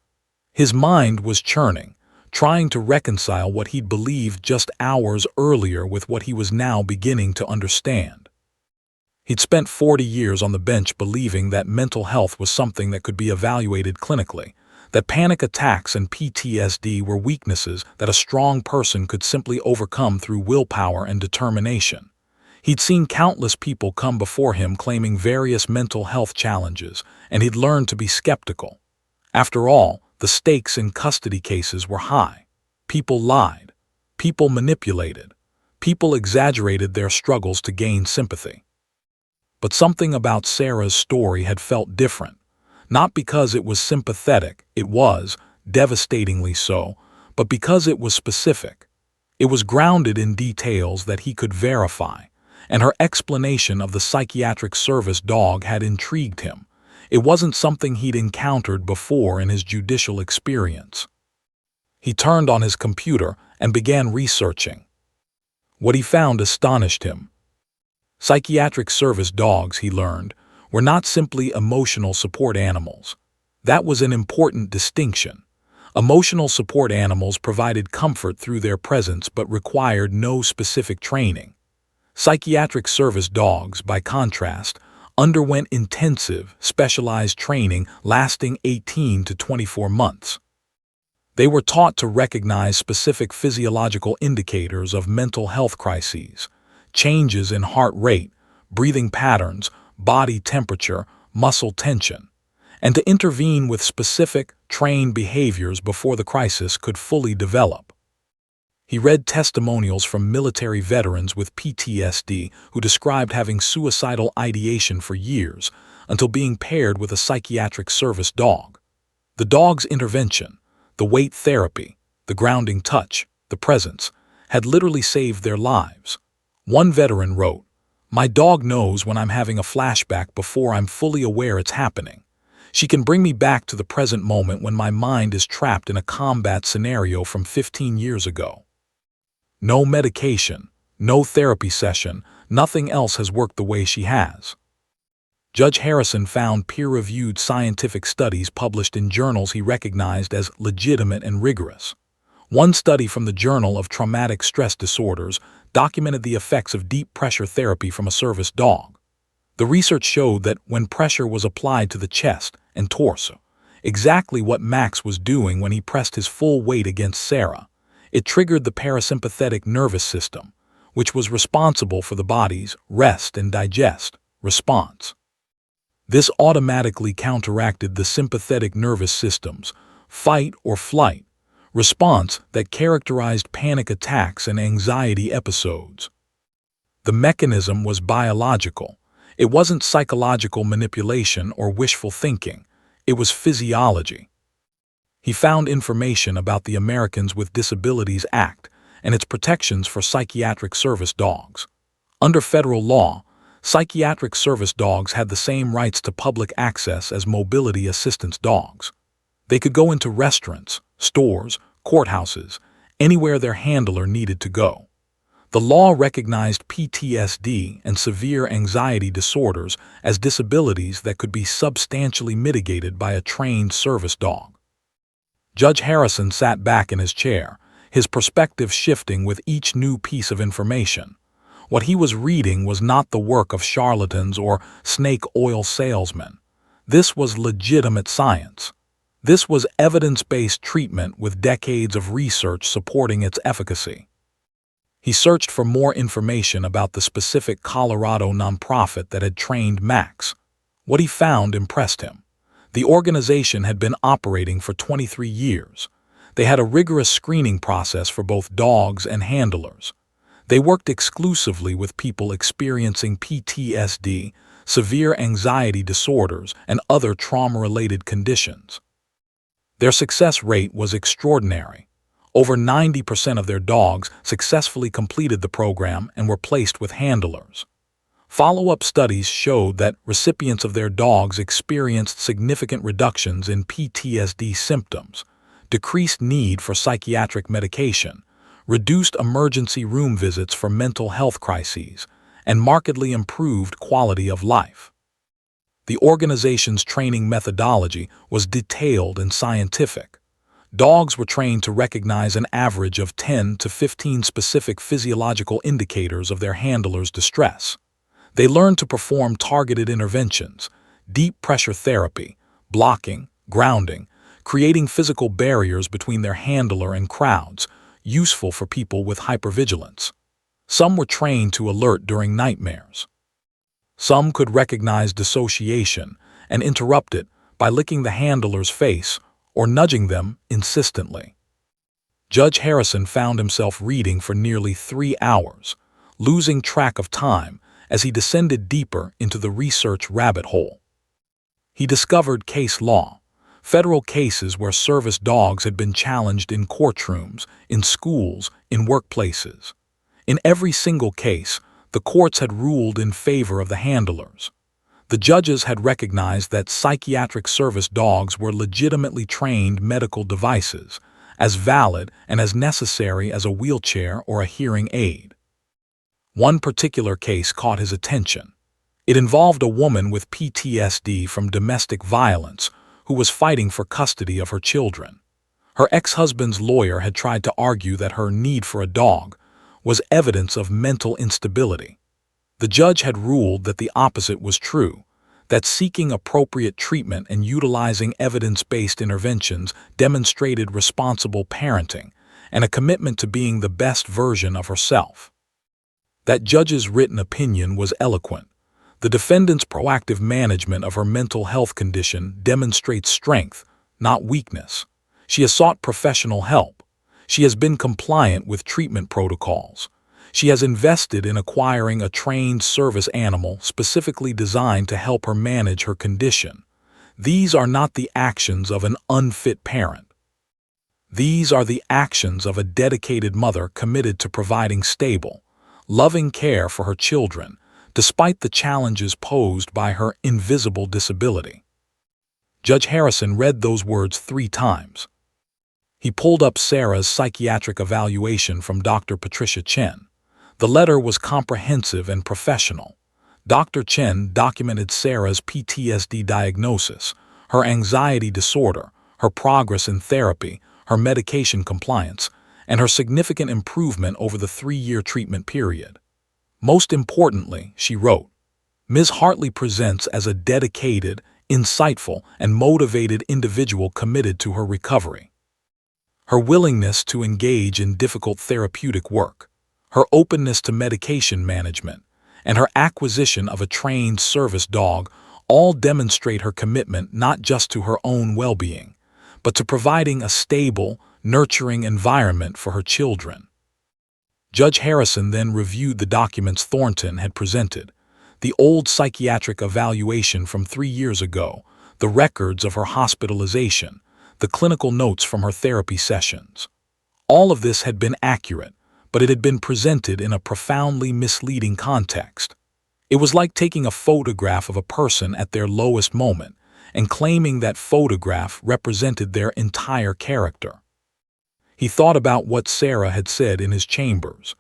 His mind was churning, trying to reconcile what he'd believed just hours earlier with what he was now beginning to understand. He'd spent 40 years on the bench believing that mental health was something that could be evaluated clinically, that panic attacks and PTSD were weaknesses that a strong person could simply overcome through willpower and determination. He'd seen countless people come before him claiming various mental health challenges, and he'd learned to be skeptical. After all, the stakes in custody cases were high. People lied. People manipulated. People exaggerated their struggles to gain sympathy. But something about Sarah's story had felt different. Not because it was sympathetic, it was, devastatingly so, but because it was specific. It was grounded in details that he could verify, and her explanation of the psychiatric service dog had intrigued him. It wasn't something he'd encountered before in his judicial experience. He turned on his computer and began researching. What he found astonished him. Psychiatric service dogs, he learned, were not simply emotional support animals. That was an important distinction. Emotional support animals provided comfort through their presence but required no specific training. Psychiatric service dogs, by contrast, underwent intensive, specialized training lasting 18 to 24 months. They were taught to recognize specific physiological indicators of mental health crises, changes in heart rate, breathing patterns, body temperature, muscle tension, and to intervene with specific, trained behaviors before the crisis could fully develop. He read testimonials from military veterans with PTSD who described having suicidal ideation for years until being paired with a psychiatric service dog. The dog's intervention, the weight therapy, the grounding touch, the presence, had literally saved their lives. One veteran wrote, "My dog knows when I'm having a flashback before I'm fully aware it's happening. She can bring me back to the present moment when my mind is trapped in a combat scenario from 15 years ago. No medication, no therapy session, nothing else has worked the way she has. Judge Harrison found peer-reviewed scientific studies published in journals he recognized as legitimate and rigorous. One study from the Journal of Traumatic Stress Disorders documented the effects of deep pressure therapy from a service dog. The research showed that when pressure was applied to the chest and torso, exactly what Max was doing when he pressed his full weight against Sarah, it triggered the parasympathetic nervous system, which was responsible for the body's rest and digest response. This automatically counteracted the sympathetic nervous system's fight or flight response that characterized panic attacks and anxiety episodes. The mechanism was biological. It wasn't psychological manipulation or wishful thinking. It was physiology. He found information about the Americans with Disabilities Act and its protections for psychiatric service dogs. Under federal law, psychiatric service dogs had the same rights to public access as mobility assistance dogs. They could go into restaurants, stores, courthouses, anywhere their handler needed to go. The law recognized PTSD and severe anxiety disorders as disabilities that could be substantially mitigated by a trained service dog. Judge Harrison sat back in his chair, his perspective shifting with each new piece of information. What he was reading was not the work of charlatans or snake oil salesmen. This was legitimate science. This was evidence-based treatment with decades of research supporting its efficacy. He searched for more information about the specific Colorado nonprofit that had trained Max. What he found impressed him. The organization had been operating for 23 years. They had a rigorous screening process for both dogs and handlers. They worked exclusively with people experiencing PTSD, severe anxiety disorders, and other trauma-related conditions. Their success rate was extraordinary. Over 90% of their dogs successfully completed the program and were placed with handlers. Follow-up studies showed that recipients of their dogs experienced significant reductions in PTSD symptoms, decreased need for psychiatric medication, reduced emergency room visits for mental health crises, and markedly improved quality of life. The organization's training methodology was detailed and scientific. Dogs were trained to recognize an average of 10 to 15 specific physiological indicators of their handler's distress. They learned to perform targeted interventions, deep pressure therapy, blocking, grounding, creating physical barriers between their handler and crowds, useful for people with hypervigilance. Some were trained to alert during nightmares. Some could recognize dissociation and interrupt it by licking the handler's face or nudging them insistently. Judge Harrison found himself reading for nearly 3 hours, losing track of time as he descended deeper into the research rabbit hole. He discovered case law, federal cases where service dogs had been challenged in courtrooms, in schools, in workplaces. In every single case, the courts had ruled in favor of the handlers. The judges had recognized that psychiatric service dogs were legitimately trained medical devices, as valid and as necessary as a wheelchair or a hearing aid. One particular case caught his attention. It involved a woman with PTSD from domestic violence who was fighting for custody of her children. Her ex-husband's lawyer had tried to argue that her need for a dog was evidence of mental instability. The judge had ruled that the opposite was true, that seeking appropriate treatment and utilizing evidence-based interventions demonstrated responsible parenting and a commitment to being the best version of herself. That judge's written opinion was eloquent. The defendant's proactive management of her mental health condition demonstrates strength, not weakness. She has sought professional help. She has been compliant with treatment protocols. She has invested in acquiring a trained service animal specifically designed to help her manage her condition. These are not the actions of an unfit parent. These are the actions of a dedicated mother committed to providing stable, loving care for her children, despite the challenges posed by her invisible disability. Judge Harrison read those words 3 times. He pulled up Sarah's psychiatric evaluation from Dr. Patricia Chen. The letter was comprehensive and professional. Dr. Chen documented Sarah's PTSD diagnosis, her anxiety disorder, her progress in therapy, her medication compliance, and her significant improvement over the 3-year treatment period. Most importantly, she wrote, Ms. Hartley presents as a dedicated, insightful, and motivated individual committed to her recovery. Her willingness to engage in difficult therapeutic work, her openness to medication management, and her acquisition of a trained service dog all demonstrate her commitment not just to her own well-being, but to providing a stable, nurturing environment for her children. Judge Harrison then reviewed the documents Thornton had presented, the old psychiatric evaluation from 3 years ago, the records of her hospitalization, the clinical notes from her therapy sessions. All of this had been accurate, but it had been presented in a profoundly misleading context. It was like taking a photograph of a person at their lowest moment and claiming that photograph represented their entire character. He thought about what Sarah had said in his chambers.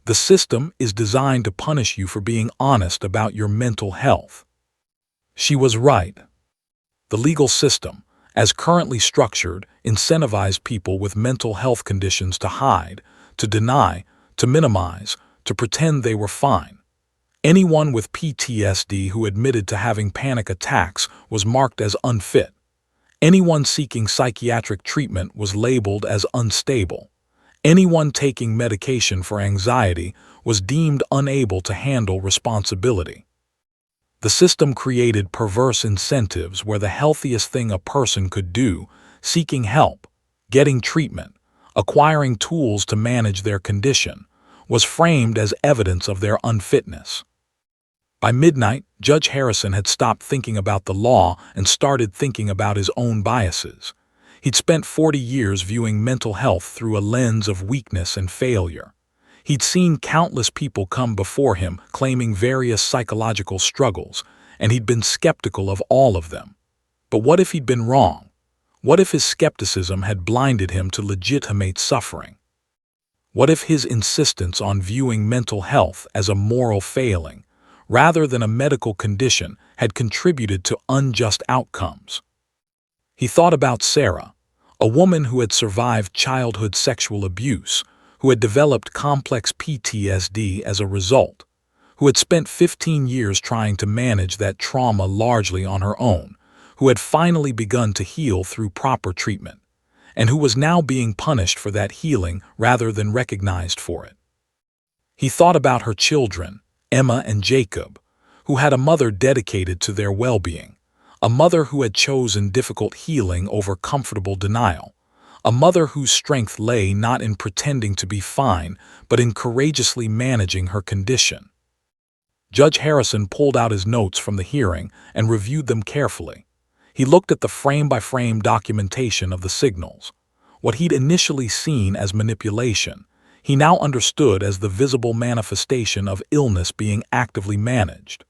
The system is designed to punish you for being honest about your mental health. She was right. The legal system, as currently structured, incentivized people with mental health conditions to hide, to deny, to minimize, to pretend they were fine. Anyone with PTSD who admitted to having panic attacks was marked as unfit. Anyone seeking psychiatric treatment was labeled as unstable. Anyone taking medication for anxiety was deemed unable to handle responsibility. The system created perverse incentives where the healthiest thing a person could do, seeking help, getting treatment, acquiring tools to manage their condition, was framed as evidence of their unfitness. By midnight, Judge Harrison had stopped thinking about the law and started thinking about his own biases. He'd spent 40 years viewing mental health through a lens of weakness and failure. He'd seen countless people come before him claiming various psychological struggles, and he'd been skeptical of all of them. But what if he'd been wrong? What if his skepticism had blinded him to legitimate suffering? What if his insistence on viewing mental health as a moral failing, rather than a medical condition, had contributed to unjust outcomes? He thought about Sarah, a woman who had survived childhood sexual abuse, who had developed complex PTSD as a result, who had spent 15 years trying to manage that trauma largely on her own, who had finally begun to heal through proper treatment, and who was now being punished for that healing rather than recognized for it. He thought about her children, Emma and Jacob, who had a mother dedicated to their well-being, a mother who had chosen difficult healing over comfortable denial, a mother whose strength lay not in pretending to be fine, but in courageously managing her condition. Judge Harrison pulled out his notes from the hearing and reviewed them carefully. He looked at the frame-by-frame documentation of the signals. What he'd initially seen as manipulation, he now understood as the visible manifestation of illness being actively managed.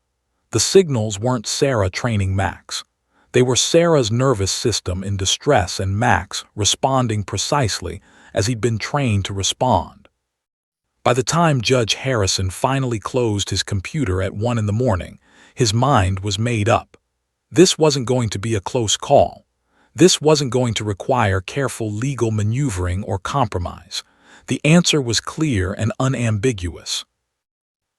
The signals weren't Sarah training Max. They were Sarah's nervous system in distress and Max responding precisely as he'd been trained to respond. By the time Judge Harrison finally closed his computer at 1 in the morning, his mind was made up. This wasn't going to be a close call. This wasn't going to require careful legal maneuvering or compromise. The answer was clear and unambiguous.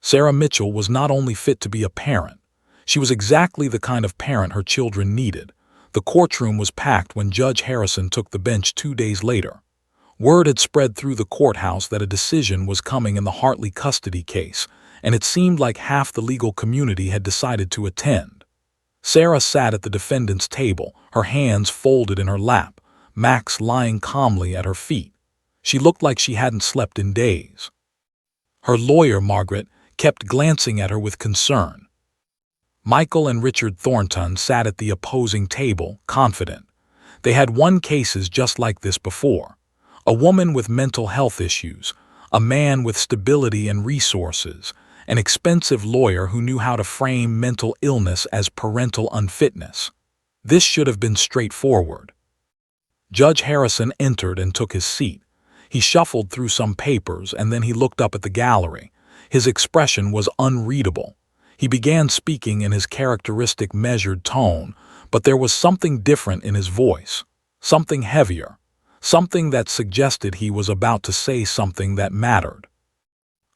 Sarah Mitchell was not only fit to be a parent, she was exactly the kind of parent her children needed. The courtroom was packed when Judge Harrison took the bench 2 days later. Word had spread through the courthouse that a decision was coming in the Hartley custody case, and it seemed like half the legal community had decided to attend. Sarah sat at the defendant's table, her hands folded in her lap, Max lying calmly at her feet. She looked like she hadn't slept in days. Her lawyer, Margaret, kept glancing at her with concern. Michael and Richard Thornton sat at the opposing table, confident. They had won cases just like this before. A woman with mental health issues, a man with stability and resources, an expensive lawyer who knew how to frame mental illness as parental unfitness. This should have been straightforward. Judge Harrison entered and took his seat. He shuffled through some papers and then he looked up at the gallery. His expression was unreadable. He began speaking in his characteristic measured tone, but there was something different in his voice, something heavier, something that suggested he was about to say something that mattered.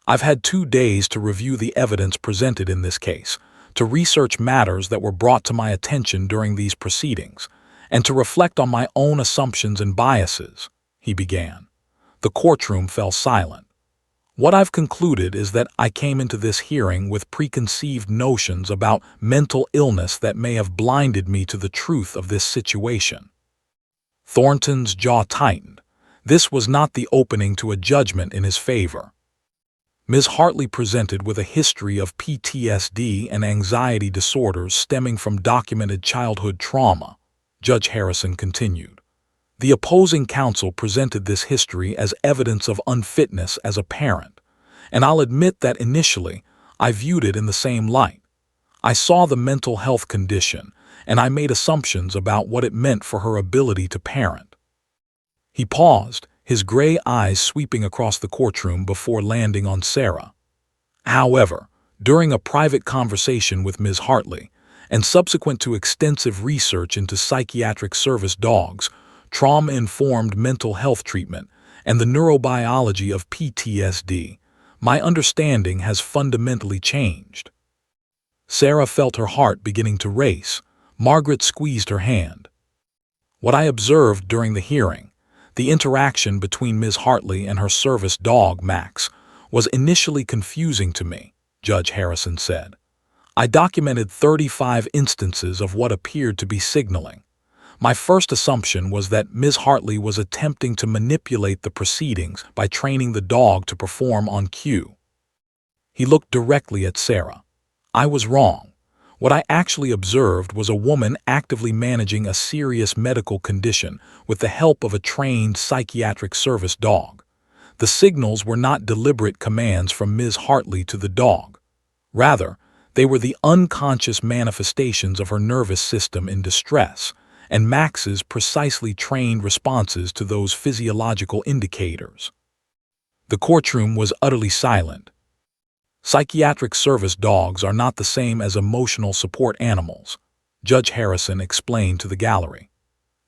I've had 2 days to review the evidence presented in this case, to research matters that were brought to my attention during these proceedings, and to reflect on my own assumptions and biases, he began. The courtroom fell silent. What I've concluded is that I came into this hearing with preconceived notions about mental illness that may have blinded me to the truth of this situation. Thornton's jaw tightened. This was not the opening to a judgment in his favor. Ms. Hartley presented with a history of PTSD and anxiety disorders stemming from documented childhood trauma, Judge Harrison continued. The opposing counsel presented this history as evidence of unfitness as a parent, and I'll admit that initially I viewed it in the same light. I saw the mental health condition, and I made assumptions about what it meant for her ability to parent. He paused, his gray eyes sweeping across the courtroom before landing on Sarah. However, during a private conversation with Ms. Hartley, and subsequent to extensive research into psychiatric service dogs, trauma-informed mental health treatment, and the neurobiology of PTSD, my understanding has fundamentally changed. Sarah felt her heart beginning to race. Margaret squeezed her hand. What I observed during the hearing, the interaction between Ms. Hartley and her service dog, Max, was initially confusing to me, Judge Harrison said. I documented 35 instances of what appeared to be signaling. My first assumption was that Ms. Hartley was attempting to manipulate the proceedings by training the dog to perform on cue. He looked directly at Sarah. I was wrong. What I actually observed was a woman actively managing a serious medical condition with the help of a trained psychiatric service dog. The signals were not deliberate commands from Ms. Hartley to the dog. Rather, they were the unconscious manifestations of her nervous system in distress, and Max's precisely trained responses to those physiological indicators. The courtroom was utterly silent. Psychiatric service dogs are not the same as emotional support animals, Judge Harrison explained to the gallery.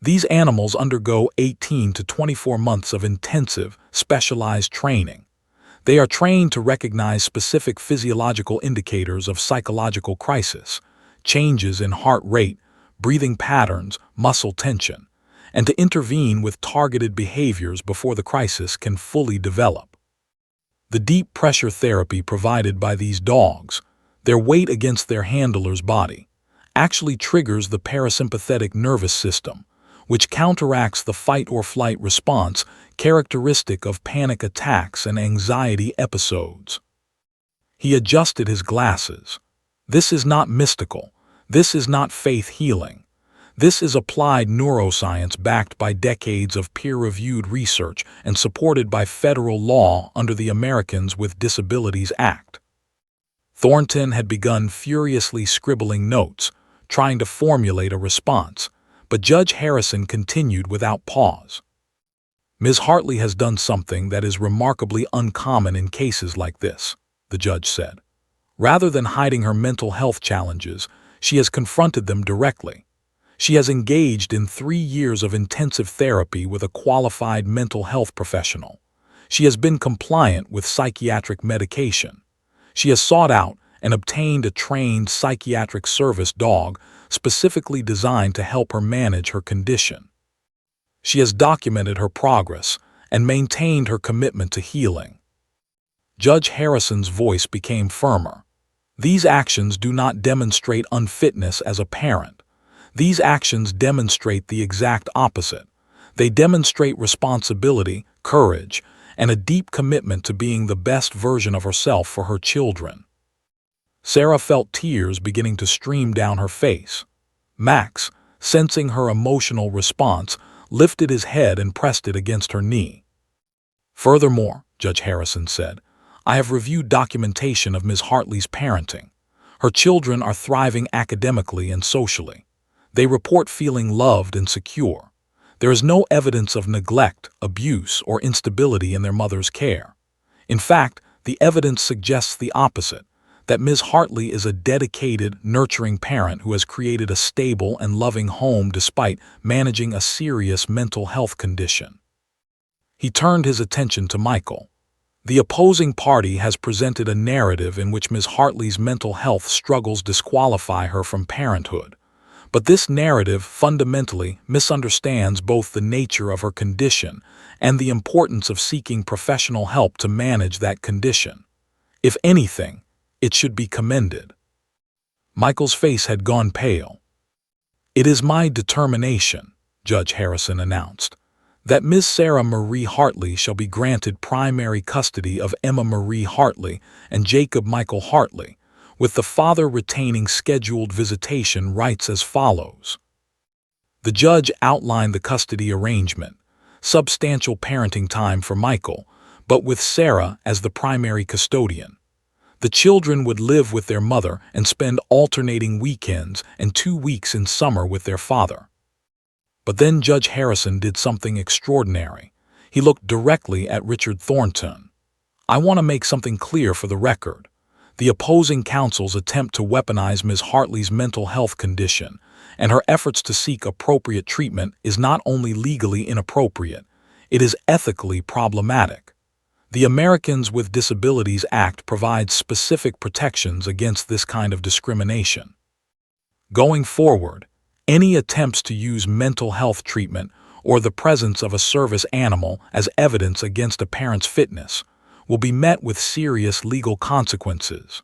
These animals undergo 18 to 24 months of intensive, specialized training. They are trained to recognize specific physiological indicators of psychological crisis, changes in heart rate, breathing patterns, muscle tension, and to intervene with targeted behaviors before the crisis can fully develop. The deep pressure therapy provided by these dogs, their weight against their handler's body, actually triggers the parasympathetic nervous system, which counteracts the fight-or-flight response characteristic of panic attacks and anxiety episodes. He adjusted his glasses. This is not mystical. This is not faith healing. This is applied neuroscience backed by decades of peer-reviewed research and supported by federal law under the Americans with Disabilities Act. Thornton had begun furiously scribbling notes, trying to formulate a response, but Judge Harrison continued without pause. Ms. Hartley has done something that is remarkably uncommon in cases like this, the judge said. Rather than hiding her mental health challenges, she has confronted them directly. She has engaged in 3 years of intensive therapy with a qualified mental health professional. She has been compliant with psychiatric medication. She has sought out and obtained a trained psychiatric service dog specifically designed to help her manage her condition. She has documented her progress and maintained her commitment to healing. Judge Harrison's voice became firmer. These actions do not demonstrate unfitness as a parent. These actions demonstrate the exact opposite. They demonstrate responsibility, courage, and a deep commitment to being the best version of herself for her children. Sarah felt tears beginning to stream down her face. Max, sensing her emotional response, lifted his head and pressed it against her knee. Furthermore, Judge Harrison said, I have reviewed documentation of Ms. Hartley's parenting. Her children are thriving academically and socially. They report feeling loved and secure. There is no evidence of neglect, abuse, or instability in their mother's care. In fact, the evidence suggests the opposite, that Ms. Hartley is a dedicated, nurturing parent who has created a stable and loving home despite managing a serious mental health condition. He turned his attention to Michael. The opposing party has presented a narrative in which Ms. Hartley's mental health struggles disqualify her from parenthood. But this narrative fundamentally misunderstands both the nature of her condition and the importance of seeking professional help to manage that condition. If anything, it should be commended. Michael's face had gone pale. "It is my determination," Judge Harrison announced, "that Ms. Sarah Marie Hartley shall be granted primary custody of Emma Marie Hartley and Jacob Michael Hartley, with the father retaining scheduled visitation rights as follows." The judge outlined the custody arrangement: substantial parenting time for Michael, but with Sarah as the primary custodian. The children would live with their mother and spend alternating weekends and 2 weeks in summer with their father. But then Judge Harrison did something extraordinary. He looked directly at Richard Thornton. "I want to make something clear for the record. The opposing counsel's attempt to weaponize Ms. Hartley's mental health condition and her efforts to seek appropriate treatment is not only legally inappropriate, it is ethically problematic. The Americans with Disabilities Act provides specific protections against this kind of discrimination. Going forward, any attempts to use mental health treatment or the presence of a service animal as evidence against a parent's fitness will be met with serious legal consequences."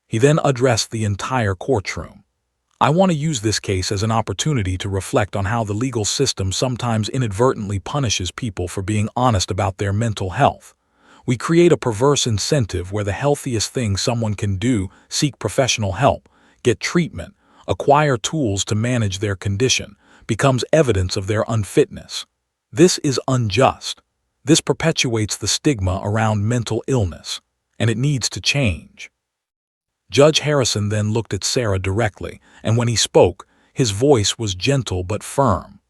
He then addressed the entire courtroom. "I want to use this case as an opportunity to reflect on how the legal system sometimes inadvertently punishes people for being honest about their mental health. We create a perverse incentive where the healthiest thing someone can do, seek professional help, get treatment, acquire tools to manage their condition, becomes evidence of their unfitness. This is unjust. This perpetuates the stigma around mental illness, and it needs to change." Judge Harrison then looked at Sarah directly, and when he spoke, his voice was gentle but firm.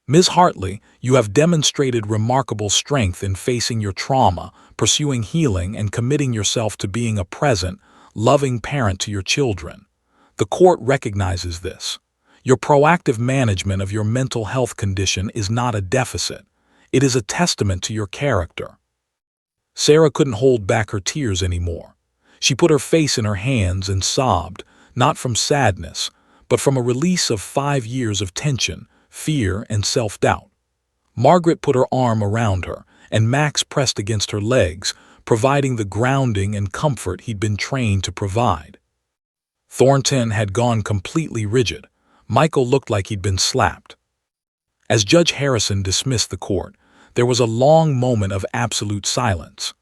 "Ms. Hartley, you have demonstrated remarkable strength in facing your trauma, pursuing healing, and committing yourself to being a present, loving parent to your children. The court recognizes this. Your proactive management of your mental health condition is not a deficit. It is a testament to your character." Sarah couldn't hold back her tears anymore. She put her face in her hands and sobbed, not from sadness, but from a release of 5 years of tension, fear, and self-doubt. Margaret put her arm around her, and Max pressed against her legs, providing the grounding and comfort he'd been trained to provide. Thornton had gone completely rigid. Michael looked like he'd been slapped. As Judge Harrison dismissed the court, there was a long moment of absolute silence.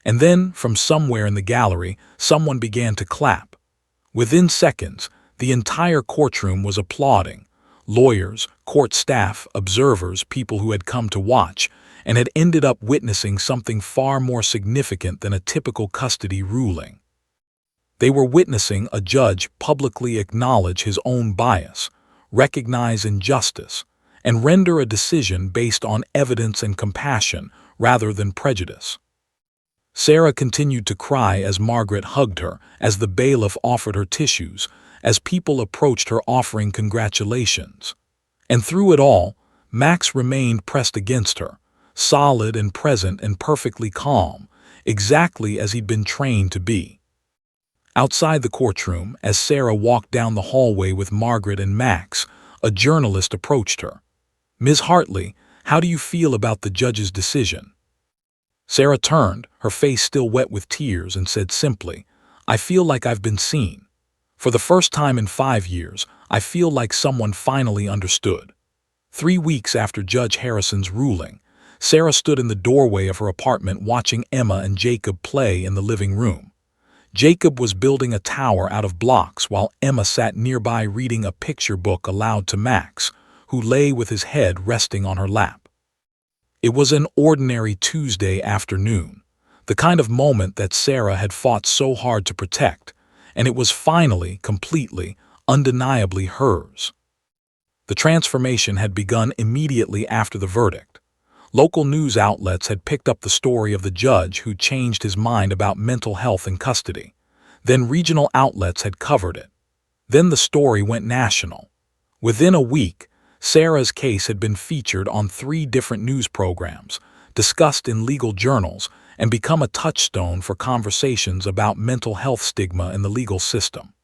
And then, from somewhere in the gallery, someone began to clap. Within seconds, the entire courtroom was applauding. Lawyers, court staff, observers, people who had come to watch, and had ended up witnessing something far more significant than a typical custody ruling. They were witnessing a judge publicly acknowledge his own bias, recognize injustice, and render a decision based on evidence and compassion rather than prejudice. Sarah continued to cry as Margaret hugged her, as the bailiff offered her tissues, as people approached her offering congratulations. And through it all, Max remained pressed against her, solid and present and perfectly calm, exactly as he'd been trained to be. Outside the courtroom, as Sarah walked down the hallway with Margaret and Max, a journalist approached her. "Ms. Hartley, how do you feel about the judge's decision?" Sarah turned, her face still wet with tears, and said simply, "I feel like I've been seen. For the first time in 5 years, I feel like someone finally understood." 3 weeks after Judge Harrison's ruling, Sarah stood in the doorway of her apartment watching Emma and Jacob play in the living room. Jacob was building a tower out of blocks while Emma sat nearby reading a picture book aloud to Max, who lay with his head resting on her lap. It was an ordinary Tuesday afternoon, the kind of moment that Sarah had fought so hard to protect, and it was finally, completely, undeniably hers. The transformation had begun immediately after the verdict. Local news outlets had picked up the story of the judge who changed his mind about mental health in custody. Then regional outlets had covered it. Then the story went national. Within a week, Sarah's case had been featured on 3 different news programs, discussed in legal journals, and become a touchstone for conversations about mental health stigma in the legal system.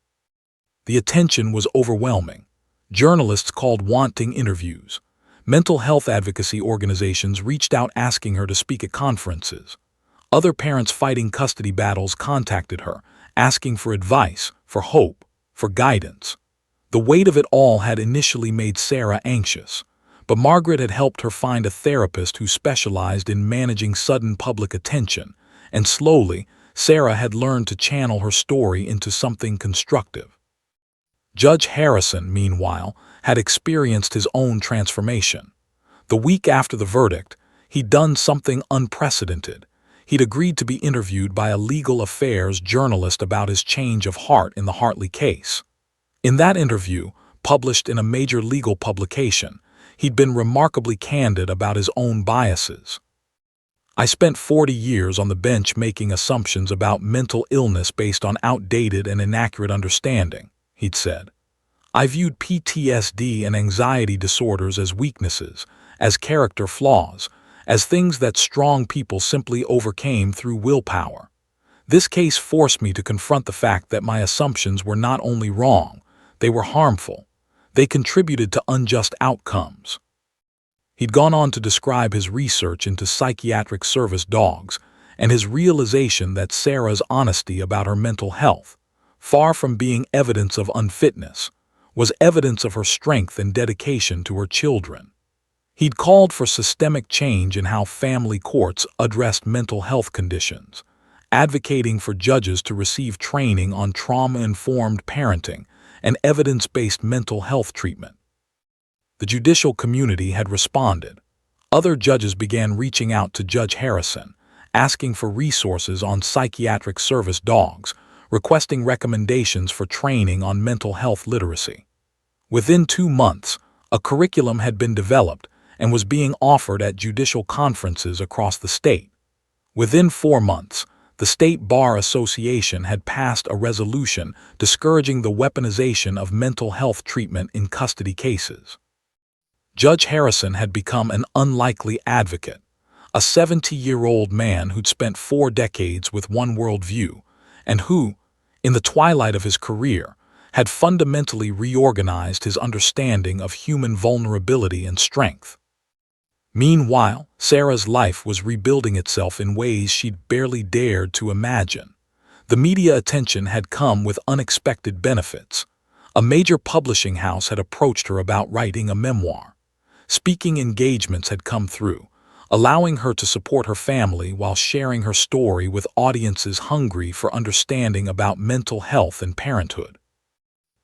The attention was overwhelming. Journalists called wanting interviews. Mental health advocacy organizations reached out asking her to speak at conferences. Other parents fighting custody battles contacted her, asking for advice, for hope, for guidance. The weight of it all had initially made Sarah anxious, but Margaret had helped her find a therapist who specialized in managing sudden public attention, and slowly, Sarah had learned to channel her story into something constructive. Judge Harrison, meanwhile, had experienced his own transformation. The week after the verdict, he'd done something unprecedented. He'd agreed to be interviewed by a legal affairs journalist about his change of heart in the Hartley case. In that interview, published in a major legal publication, he'd been remarkably candid about his own biases. "I spent 40 years on the bench making assumptions about mental illness based on outdated and inaccurate understanding," he'd said. "I viewed PTSD and anxiety disorders as weaknesses, as character flaws, as things that strong people simply overcame through willpower. This case forced me to confront the fact that my assumptions were not only wrong, they were harmful. They contributed to unjust outcomes." He'd gone on to describe his research into psychiatric service dogs and his realization that Sarah's honesty about her mental health, far from being evidence of unfitness, was evidence of her strength and dedication to her children. He'd called for systemic change in how family courts addressed mental health conditions, advocating for judges to receive training on trauma-informed parenting and evidence-based mental health treatment. The judicial community had responded. Other judges began reaching out to Judge Harrison, asking for resources on psychiatric service dogs, requesting recommendations for training on mental health literacy. Within 2 months, a curriculum had been developed and was being offered at judicial conferences across the state. Within 4 months, the State Bar Association had passed a resolution discouraging the weaponization of mental health treatment in custody cases. Judge Harrison had become an unlikely advocate, a 70-year-old man who'd spent 4 decades with one worldview, and who, in the twilight of his career, had fundamentally reorganized his understanding of human vulnerability and strength. Meanwhile, Sarah's life was rebuilding itself in ways she'd barely dared to imagine. The media attention had come with unexpected benefits. A major publishing house had approached her about writing a memoir. Speaking engagements had come through, allowing her to support her family while sharing her story with audiences hungry for understanding about mental health and parenthood.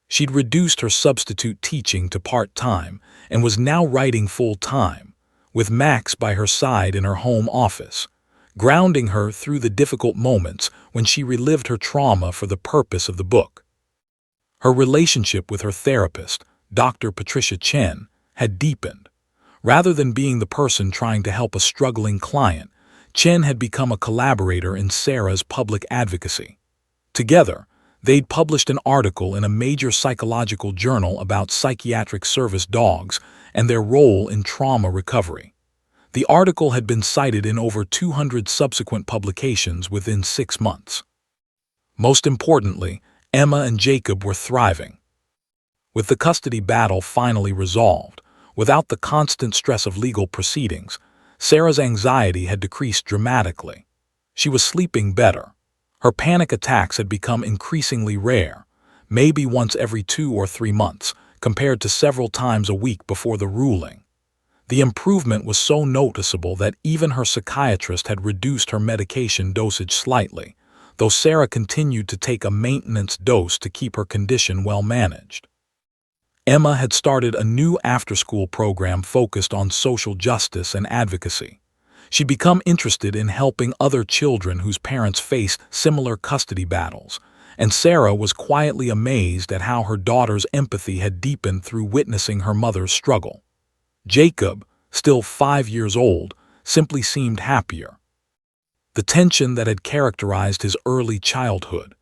She'd reduced her substitute teaching to part-time and was now writing full-time, with Max by her side in her home office, grounding her through the difficult moments when she relived her trauma for the purpose of the book. Her relationship with her therapist, Dr. Patricia Chen, had deepened. Rather than being the person trying to help a struggling client, Chen had become a collaborator in Sarah's public advocacy. Together, they'd published an article in a major psychological journal about psychiatric service dogs and their role in trauma recovery. The article had been cited in over 200 subsequent publications within 6 months. Most importantly, Emma and Jacob were thriving. With the custody battle finally resolved, without the constant stress of legal proceedings, Sarah's anxiety had decreased dramatically. She was sleeping better. Her panic attacks had become increasingly rare, maybe once every 2 or 3 months, compared to several times a week before the ruling. The improvement was so noticeable that even her psychiatrist had reduced her medication dosage slightly, though Sarah continued to take a maintenance dose to keep her condition well managed. Emma had started a new after-school program focused on social justice and advocacy. She'd become interested in helping other children whose parents faced similar custody battles, and Sarah was quietly amazed at how her daughter's empathy had deepened through witnessing her mother's struggle. Jacob, still 5 years old, simply seemed happier. The tension that had characterized his early childhood,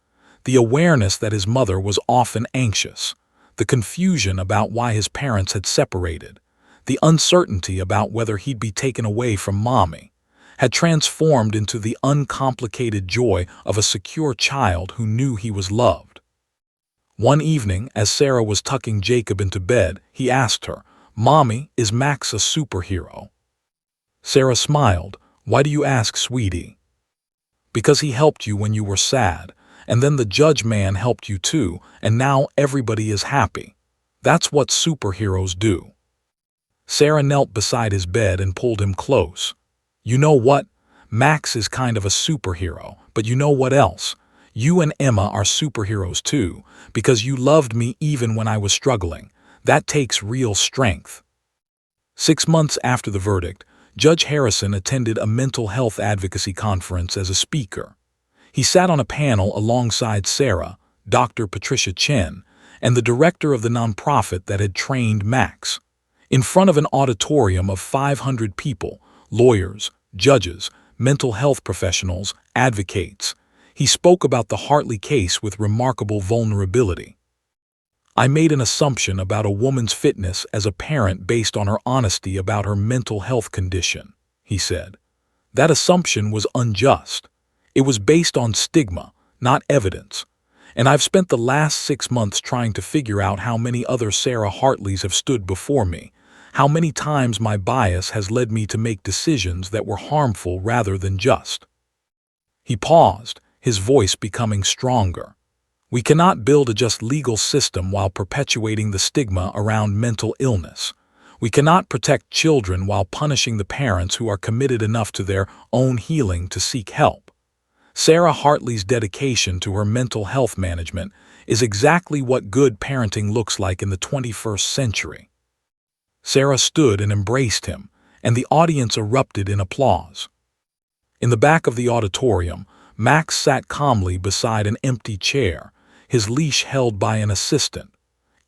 the awareness that his mother was often anxious, the confusion about why his parents had separated, the uncertainty about whether he'd be taken away from Mommy, had transformed into the uncomplicated joy of a secure child who knew he was loved. One evening, as Sarah was tucking Jacob into bed, he asked her, "Mommy, is Max a superhero?" Sarah smiled. "Why do you ask, sweetie?" "Because he helped you when you were sad, and then the judge man helped you too, and now everybody is happy. That's what superheroes do." Sarah knelt beside his bed and pulled him close. "You know what? Max is kind of a superhero, but you know what else? You and Emma are superheroes too, because you loved me even when I was struggling. That takes real strength." 6 months after the verdict, Judge Harrison attended a mental health advocacy conference as a speaker. He sat on a panel alongside Sarah, Dr. Patricia Chen, and the director of the nonprofit that had trained Max. In front of an auditorium of 500 people, lawyers, judges, mental health professionals, advocates, he spoke about the Hartley case with remarkable vulnerability. "I made an assumption about a woman's fitness as a parent based on her honesty about her mental health condition," he said. "That assumption was unjust. It was based on stigma, not evidence. And I've spent the last 6 months trying to figure out how many other Sarah Hartleys have stood before me, how many times my bias has led me to make decisions that were harmful rather than just." He paused, his voice becoming stronger. "We cannot build a just legal system while perpetuating the stigma around mental illness. We cannot protect children while punishing the parents who are committed enough to their own healing to seek help. Sarah Hartley's dedication to her mental health management is exactly what good parenting looks like in the 21st century." Sarah stood and embraced him, and the audience erupted in applause. In the back of the auditorium, Max sat calmly beside an empty chair, his leash held by an assistant.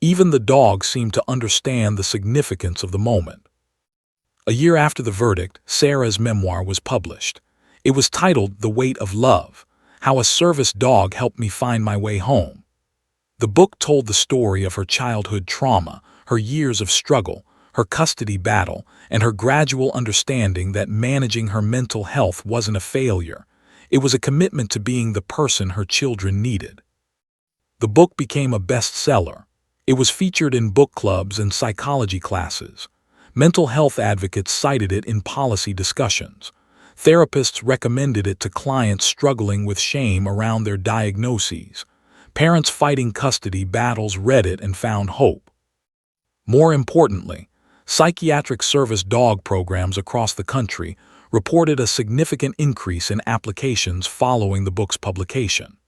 Even the dog seemed to understand the significance of the moment. A year after the verdict, Sarah's memoir was published. It was titled The Weight of Love: How a Service Dog Helped Me Find My Way Home. The book told the story of her childhood trauma, her years of struggle, her custody battle, and her gradual understanding that managing her mental health wasn't a failure. It was a commitment to being the person her children needed. The book became a bestseller. It was featured in book clubs and psychology classes. Mental health advocates cited it in policy discussions. Therapists recommended it to clients struggling with shame around their diagnoses. Parents fighting custody battles read it and found hope. More importantly, psychiatric service dog programs across the country reported a significant increase in applications following the book's publication.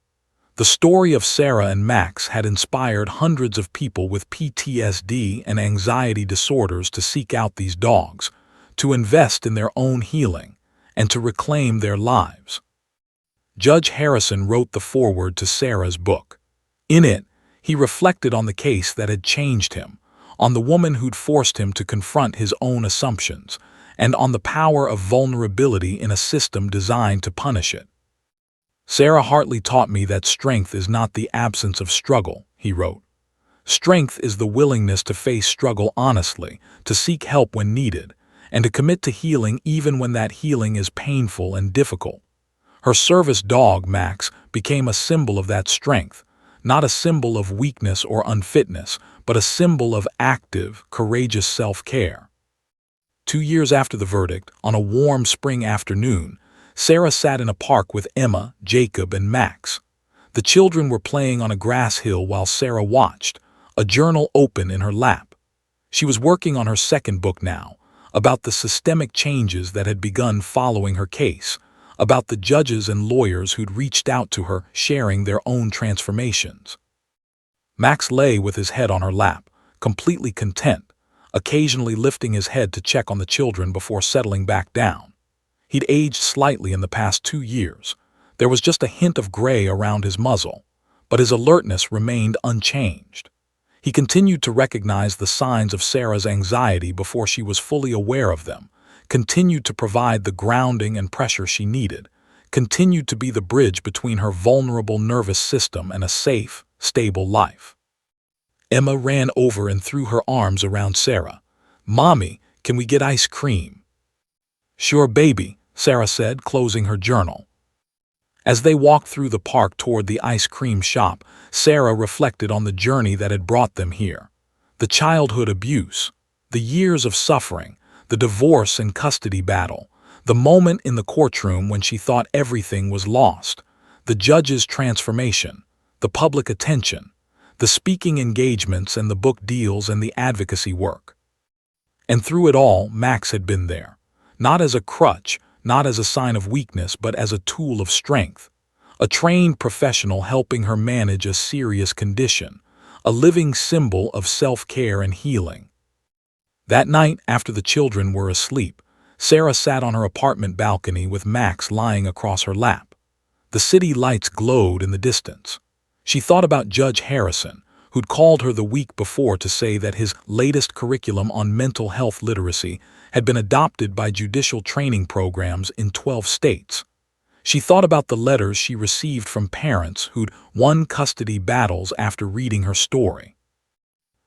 The story of Sarah and Max had inspired hundreds of people with PTSD and anxiety disorders to seek out these dogs, to invest in their own healing, and to reclaim their lives. Judge Harrison wrote the foreword to Sarah's book. In it, he reflected on the case that had changed him, on the woman who'd forced him to confront his own assumptions, and on the power of vulnerability in a system designed to punish it. "Sarah Hartley taught me that strength is not the absence of struggle," he wrote. "Strength is the willingness to face struggle honestly, to seek help when needed, and to commit to healing even when that healing is painful and difficult." Her service dog, Max, became a symbol of that strength, not a symbol of weakness or unfitness, but a symbol of active, courageous self-care. 2 years after the verdict, on a warm spring afternoon, Sarah sat in a park with Emma, Jacob, and Max. The children were playing on a grass hill while Sarah watched, a journal open in her lap. She was working on her second book now, about the systemic changes that had begun following her case, about the judges and lawyers who'd reached out to her sharing their own transformations. Max lay with his head on her lap, completely content, occasionally lifting his head to check on the children before settling back down. He'd aged slightly in the past 2 years. There was just a hint of gray around his muzzle, but his alertness remained unchanged. He continued to recognize the signs of Sarah's anxiety before she was fully aware of them, continued to provide the grounding and pressure she needed, continued to be the bridge between her vulnerable nervous system and a safe, stable life. Emma ran over and threw her arms around Sarah. "Mommy, can we get ice cream?" "Sure, baby," Sarah said, closing her journal. As they walked through the park toward the ice cream shop, Sarah reflected on the journey that had brought them here. The childhood abuse, the years of suffering, the divorce and custody battle, the moment in the courtroom when she thought everything was lost, the judge's transformation, the public attention, the speaking engagements and the book deals and the advocacy work. And through it all, Max had been there, not as a crutch, not as a sign of weakness, but as a tool of strength, a trained professional helping her manage a serious condition, a living symbol of self-care and healing. That night, after the children were asleep, Sarah sat on her apartment balcony with Max lying across her lap. The city lights glowed in the distance. She thought about Judge Harrison, who'd called her the week before to say that his latest curriculum on mental health literacy had been adopted by judicial training programs in 12 states. She thought about the letters she received from parents who'd won custody battles after reading her story.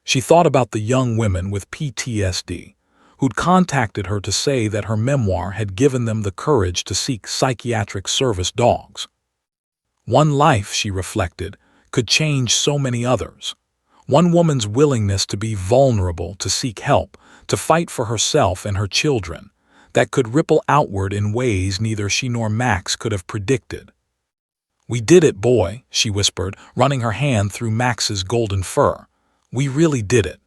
She thought about the young women with PTSD who'd contacted her to say that her memoir had given them the courage to seek psychiatric service dogs. One life, she reflected, could change so many others. One woman's willingness to be vulnerable, to seek help, to fight for herself and her children, that could ripple outward in ways neither she nor Max could have predicted. "We did it, boy," she whispered, running her hand through Max's golden fur. "We really did it."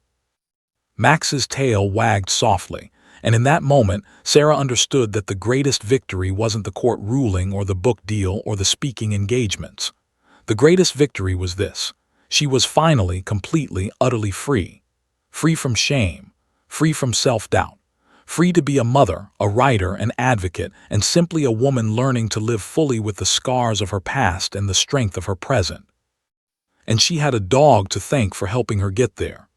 Max's tail wagged softly, and in that moment, Sarah understood that the greatest victory wasn't the court ruling or the book deal or the speaking engagements. The greatest victory was this: she was finally, completely, utterly free. Free from shame, free from self-doubt, free to be a mother, a writer, an advocate, and simply a woman learning to live fully with the scars of her past and the strength of her present. And she had a dog to thank for helping her get there.